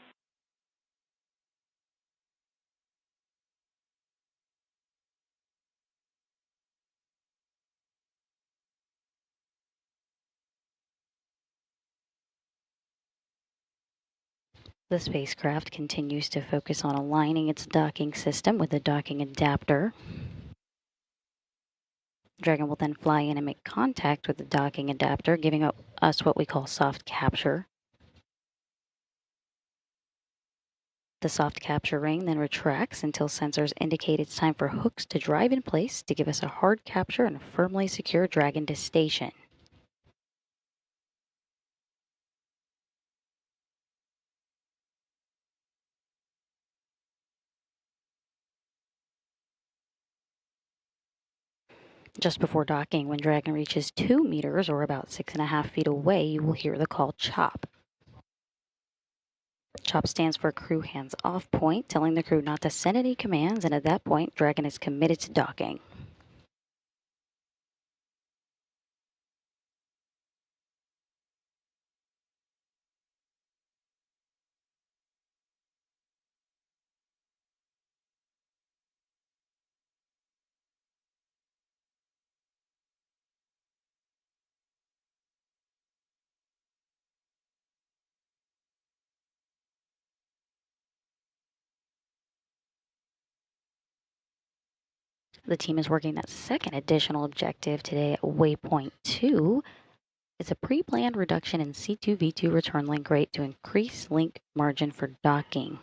The spacecraft continues to focus on aligning its docking system with the docking adapter. Dragon will then fly in and make contact with the docking adapter, giving us what we call soft capture. The soft capture ring then retracts until sensors indicate it's time for hooks to drive in place to give us a hard capture and firmly secure Dragon to station. Just before docking, when Dragon reaches 2 meters or about 6.5 feet away, you will hear the call CHOP. CHOP stands for Crew Hands Off Point, telling the crew not to send any commands, and at that point, Dragon is committed to docking. The team is working that second additional objective today at Waypoint 2. It's a pre-planned reduction in C2V2 return link rate to increase link margin for docking.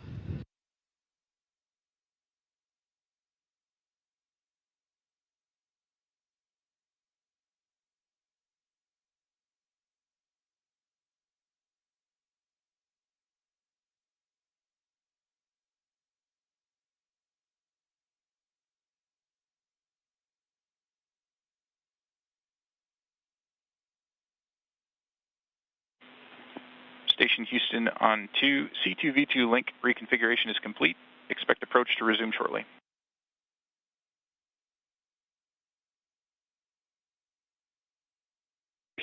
Station Houston on 2, C2V2 link reconfiguration is complete. Expect approach to resume shortly.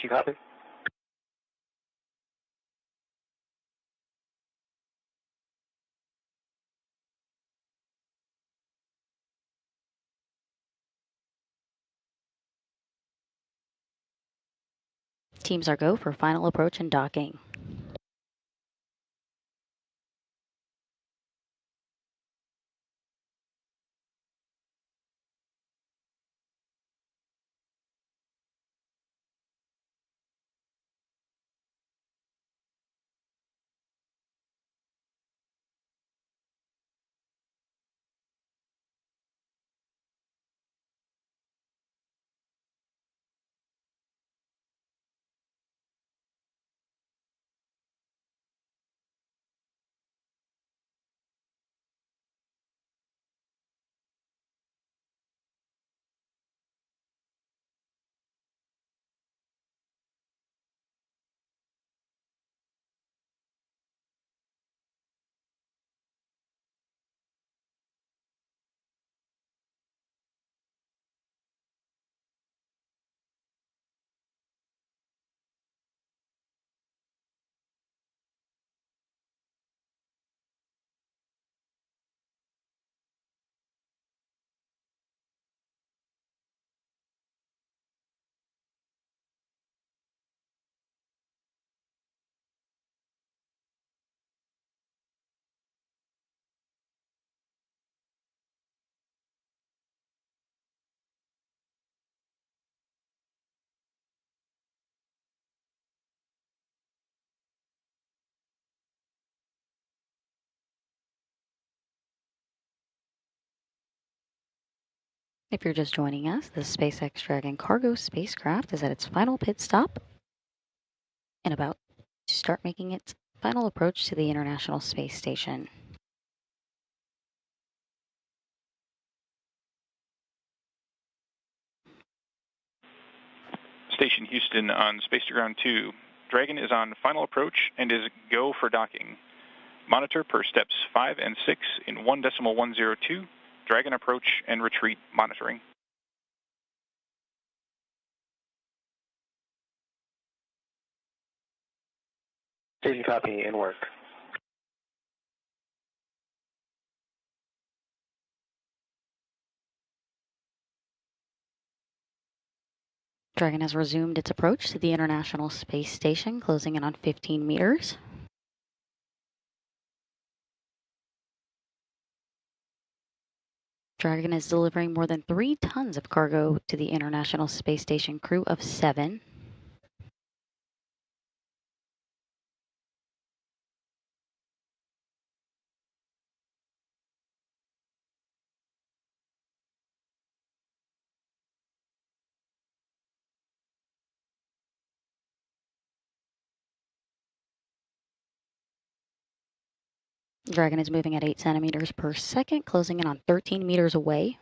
You copy? Teams are go for final approach and docking. If you're just joining us, the SpaceX Dragon cargo spacecraft is at its final pit stop and about to start making its final approach to the International Space Station. Station Houston on Space to Ground 2. Dragon is on final approach and is go for docking. Monitor per steps 5 and 6 in 1.102. Dragon approach and retreat monitoring. Station copy, in work. Dragon has resumed its approach to the International Space Station, closing in on 15 meters. Dragon is delivering more than 3 tons of cargo to the International Space Station crew of 7. Dragon is moving at 8 centimeters per second, closing in on 13 meters away.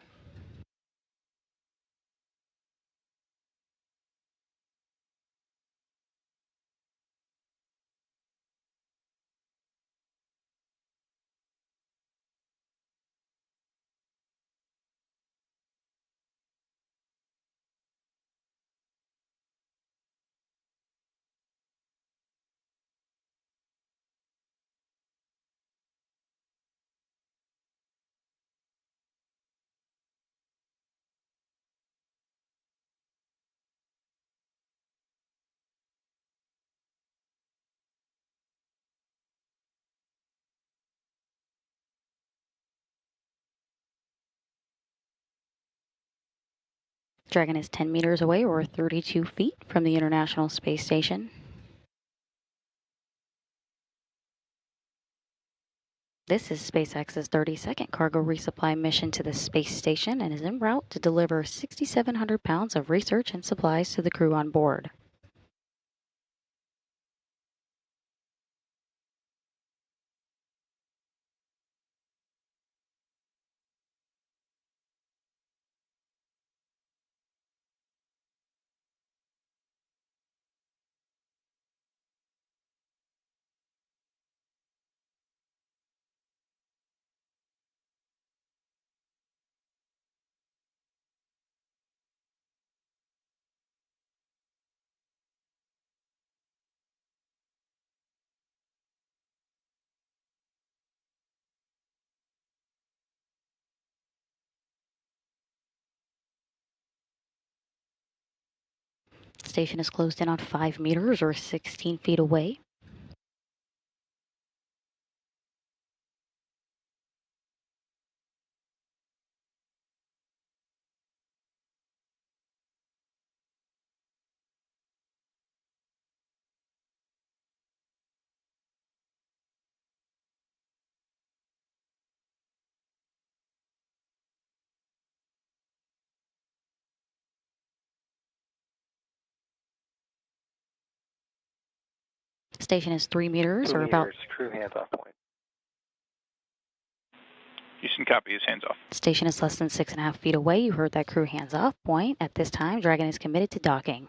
Dragon is 10 meters away, or 32 feet, from the International Space Station. This is SpaceX's 32nd cargo resupply mission to the space station and is en route to deliver 6,700 pounds of research and supplies to the crew on board. Station is closed in on 5 meters, or 16 feet away. Station is 3 meters, 2 or about... meters, crew hands-off point. Houston, copy. Is hands off. Station is less than 6.5 feet away. You heard that crew hands off point. At this time, Dragon is committed to docking.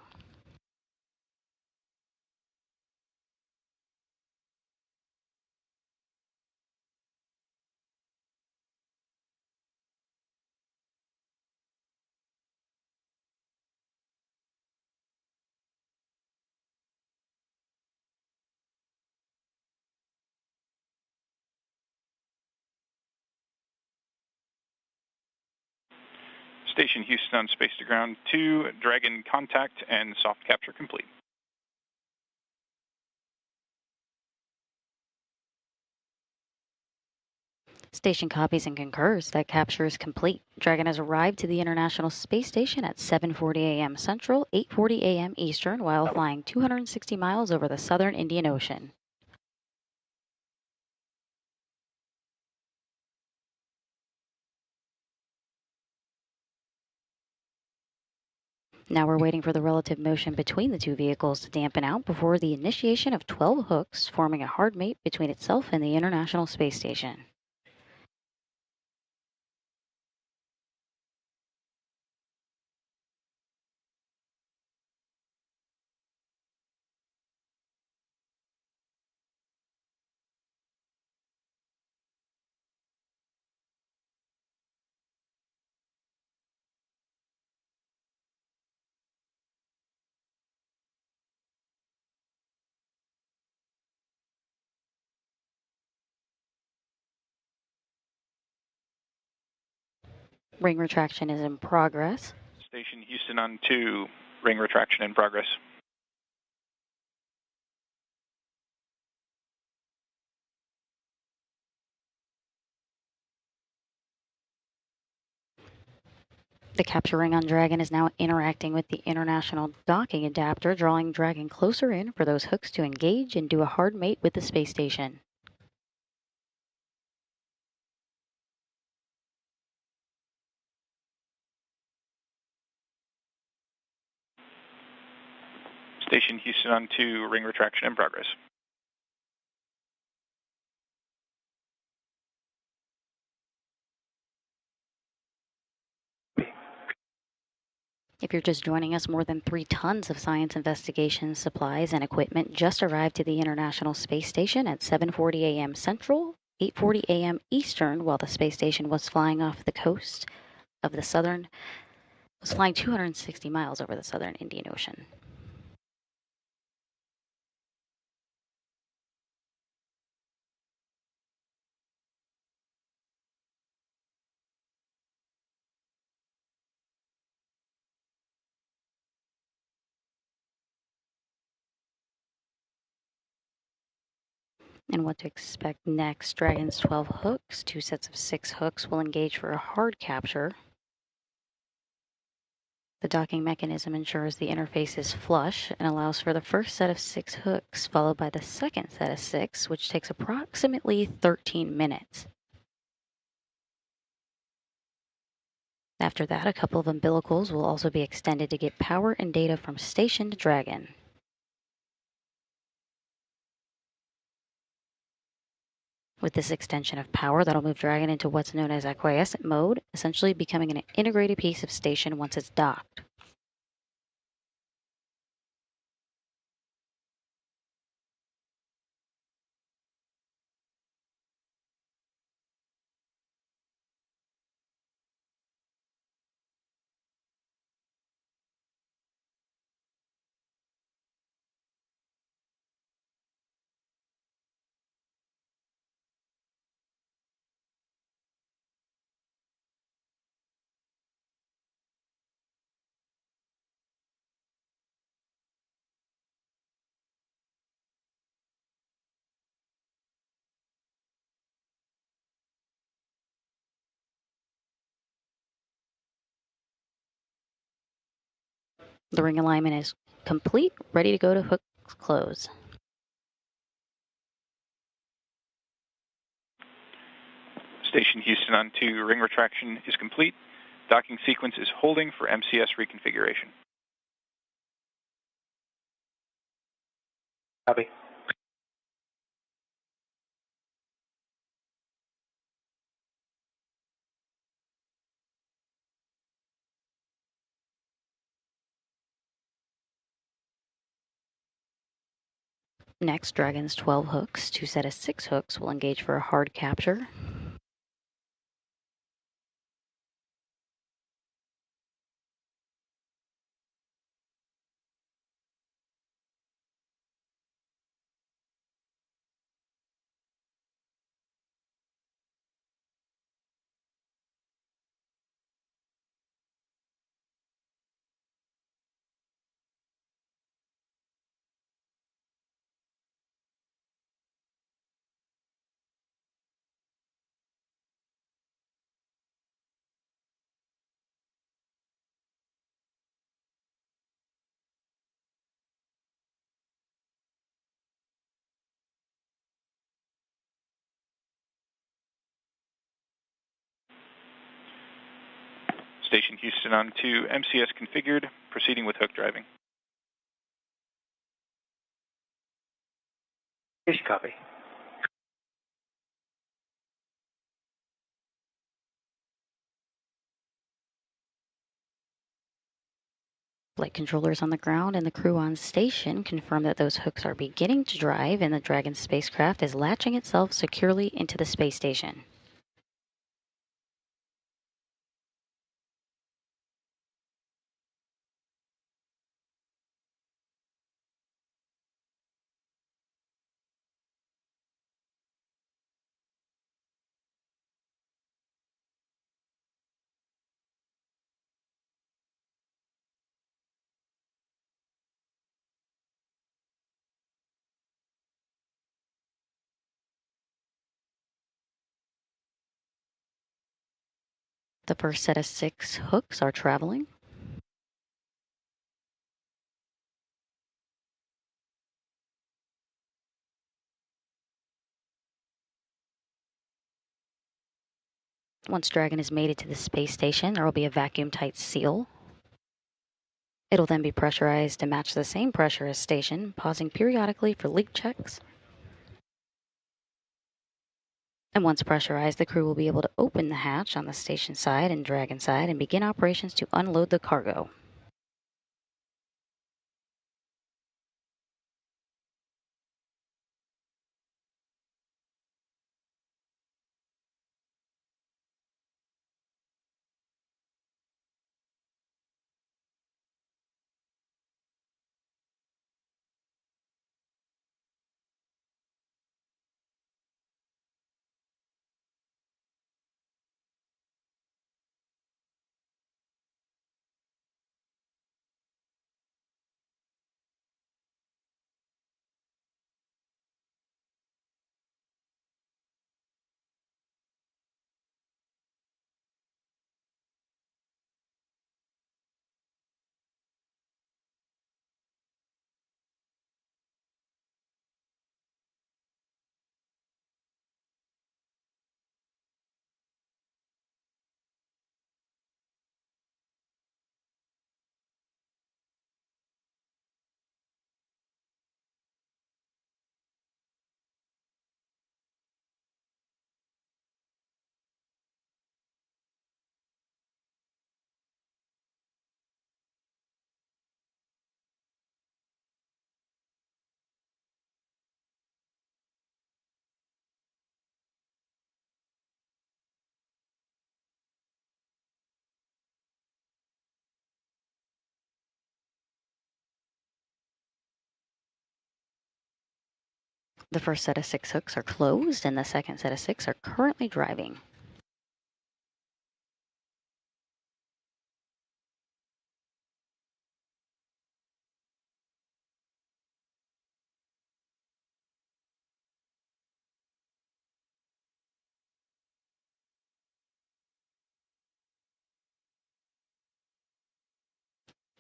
Station Houston on space to ground 2, Dragon contact and soft capture complete. Station copies and concurs that capture is complete. Dragon has arrived to the International Space Station at 7:40 a.m. Central, 8:40 a.m. Eastern, while flying 260 miles over the southern Indian Ocean. Now we're waiting for the relative motion between the two vehicles to dampen out before the initiation of 12 hooks, forming a hard mate between itself and the International Space Station. Ring retraction is in progress. Station Houston on 2, ring retraction in progress. The capture ring on Dragon is now interacting with the International Docking Adapter, drawing Dragon closer in for those hooks to engage and do a hard mate with the space station. Station Houston on 2, ring retraction in progress. If you're just joining us, more than 3 tons of science investigation supplies and equipment just arrived to the International Space Station at 7:40 a.m. Central, 8:40 a.m. Eastern, while the space station was flying off the coast of the was flying 260 miles over the southern Indian Ocean. And what to expect next. Dragon's 12 hooks, 2 sets of 6 hooks will engage for a hard capture. The docking mechanism ensures the interface is flush and allows for the first set of 6 hooks, followed by the second set of 6, which takes approximately 13 minutes. After that, a couple of umbilicals will also be extended to get power and data from station to Dragon. With this extension of power, that'll move Dragon into what's known as acquiescent mode, essentially becoming an integrated piece of station once it's docked. The ring alignment is complete, ready to go to hook close. Station Houston on 2, ring retraction is complete. Docking sequence is holding for MCS reconfiguration. Copy. Next, Dragon's 12 hooks, 2 sets of 6 hooks will engage for a hard capture. Station Houston on 2, MCS configured, proceeding with hook driving. Station copy. Flight controllers on the ground and the crew on station confirm that those hooks are beginning to drive and the Dragon spacecraft is latching itself securely into the space station. The first set of 6 hooks are traveling. Once Dragon has made it to the space station, there will be a vacuum-tight seal. It'll then be pressurized to match the same pressure as station, pausing periodically for leak checks. And once pressurized, the crew will be able to open the hatch on the station side and Dragon side and begin operations to unload the cargo. The first set of 6 hooks are closed, and the second set of 6 are currently driving.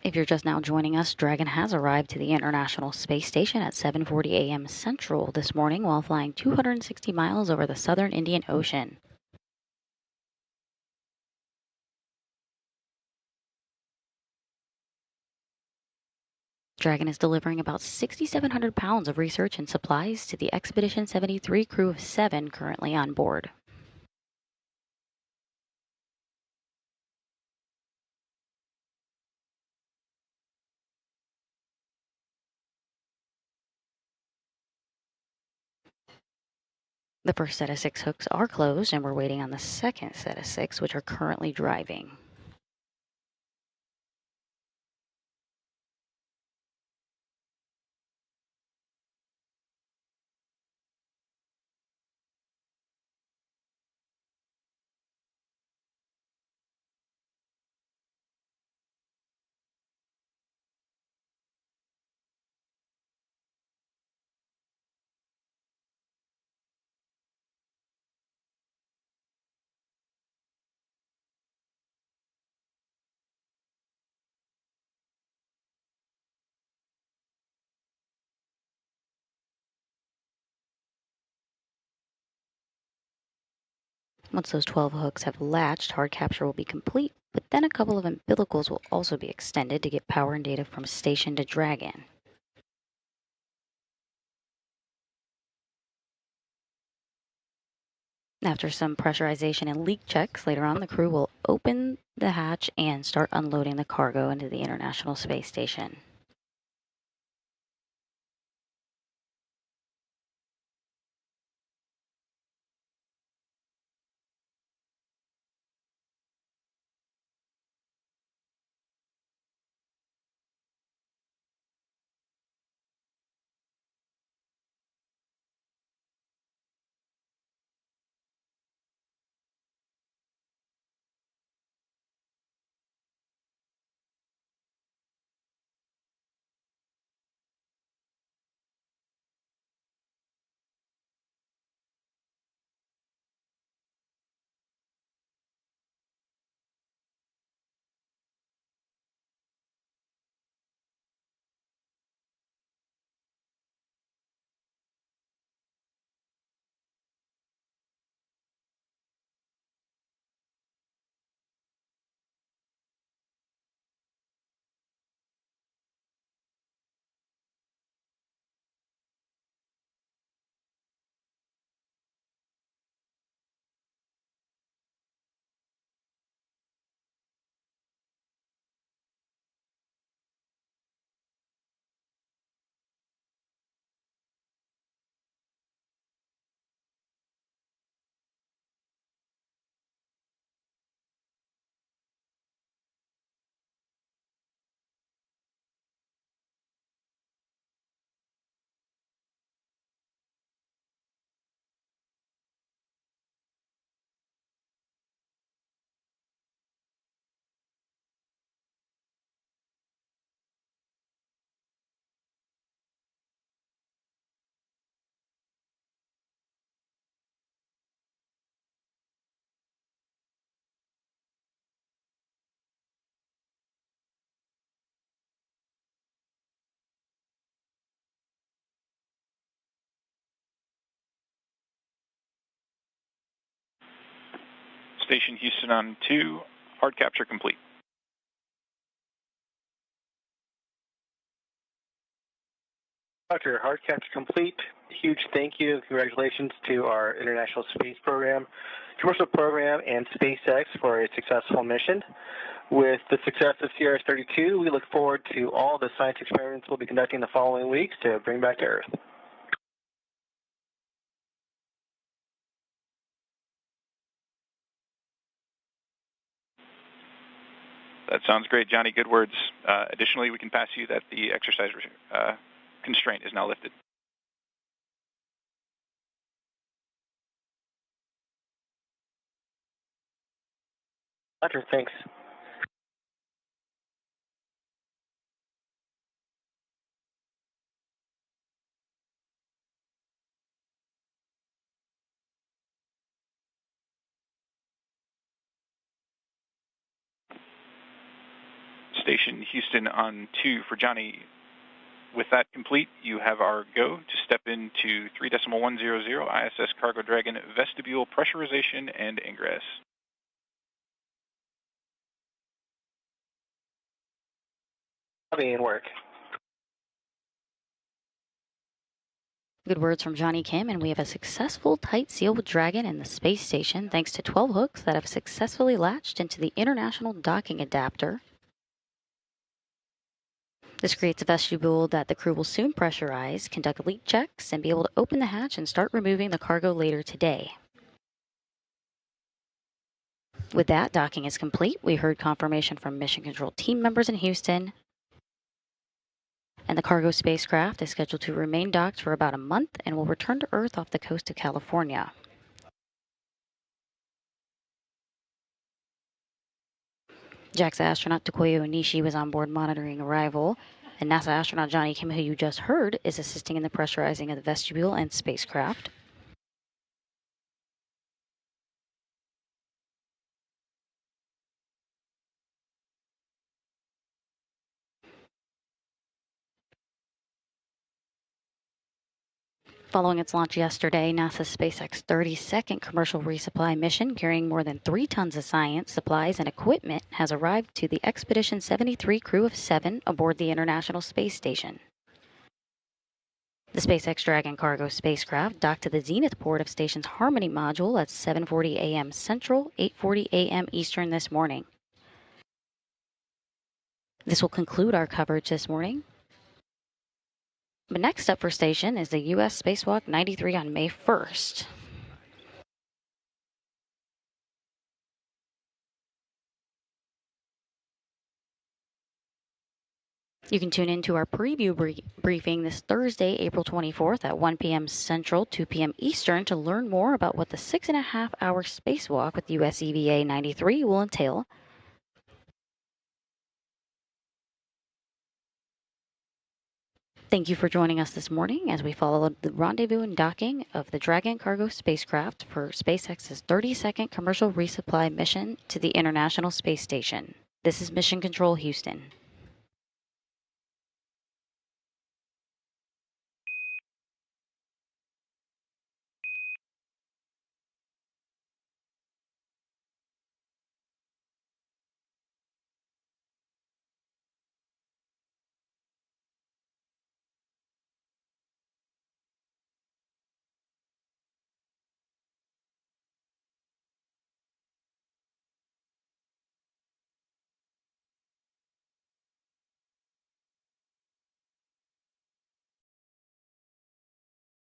If you're just now joining us, Dragon has arrived to the International Space Station at 7:40 a.m. Central this morning while flying 260 miles over the southern Indian Ocean. Dragon is delivering about 6,700 pounds of research and supplies to the Expedition 73 crew of 7 currently on board. The first set of 6 hooks are closed, and we're waiting on the second set of 6, which are currently driving. Once those 12 hooks have latched, hard capture will be complete, but then a couple of umbilicals will also be extended to get power and data from station to Dragon. After some pressurization and leak checks, later on the crew will open the hatch and start unloading the cargo into the International Space Station. Station Houston on 2, hard capture complete. Roger, hard capture complete. Huge thank you and congratulations to our International Space Program, Commercial Program, and SpaceX for a successful mission. With the success of CRS-32, we look forward to all the science experiments we'll be conducting the following weeks to bring back to Earth. That sounds great, Johnny. Good words. Additionally, we can pass you that the exercise constraint is now lifted. Roger, thanks. Station Houston on 2 for Johnny. With that complete, you have our go to step into 3.100 ISS Cargo Dragon vestibule pressurization and ingress. Lobby and work. Good words from Johnny Kim, and we have a successful tight seal with Dragon in the space station thanks to 12 hooks that have successfully latched into the International Docking Adapter. This creates a vestibule that the crew will soon pressurize, conduct leak checks, and be able to open the hatch and start removing the cargo later today. With that, docking is complete. We heard confirmation from Mission Control team members in Houston, and the cargo spacecraft is scheduled to remain docked for about a month and will return to Earth off the coast of California. JAXA astronaut Takuya Onishi was on board monitoring arrival, and NASA astronaut Johnny Kim, who you just heard, is assisting in the pressurizing of the vestibule and spacecraft. Following its launch yesterday, NASA's SpaceX 32nd commercial resupply mission carrying more than 3 tons of science, supplies, and equipment has arrived to the Expedition 73 crew of 7 aboard the International Space Station. The SpaceX Dragon cargo spacecraft docked to the zenith port of station's Harmony module at 7:40 a.m. Central, 8:40 a.m. Eastern this morning. This will conclude our coverage this morning. But next up for station is the U.S. Spacewalk 93 on May 1st. You can tune in to our preview briefing this Thursday, April 24th at 1 p.m. Central, 2 p.m. Eastern to learn more about what the 6.5-hour spacewalk with US EVA 93 will entail. Thank you for joining us this morning as we follow the rendezvous and docking of the Dragon cargo spacecraft for SpaceX's 32nd commercial resupply mission to the International Space Station. This is Mission Control Houston.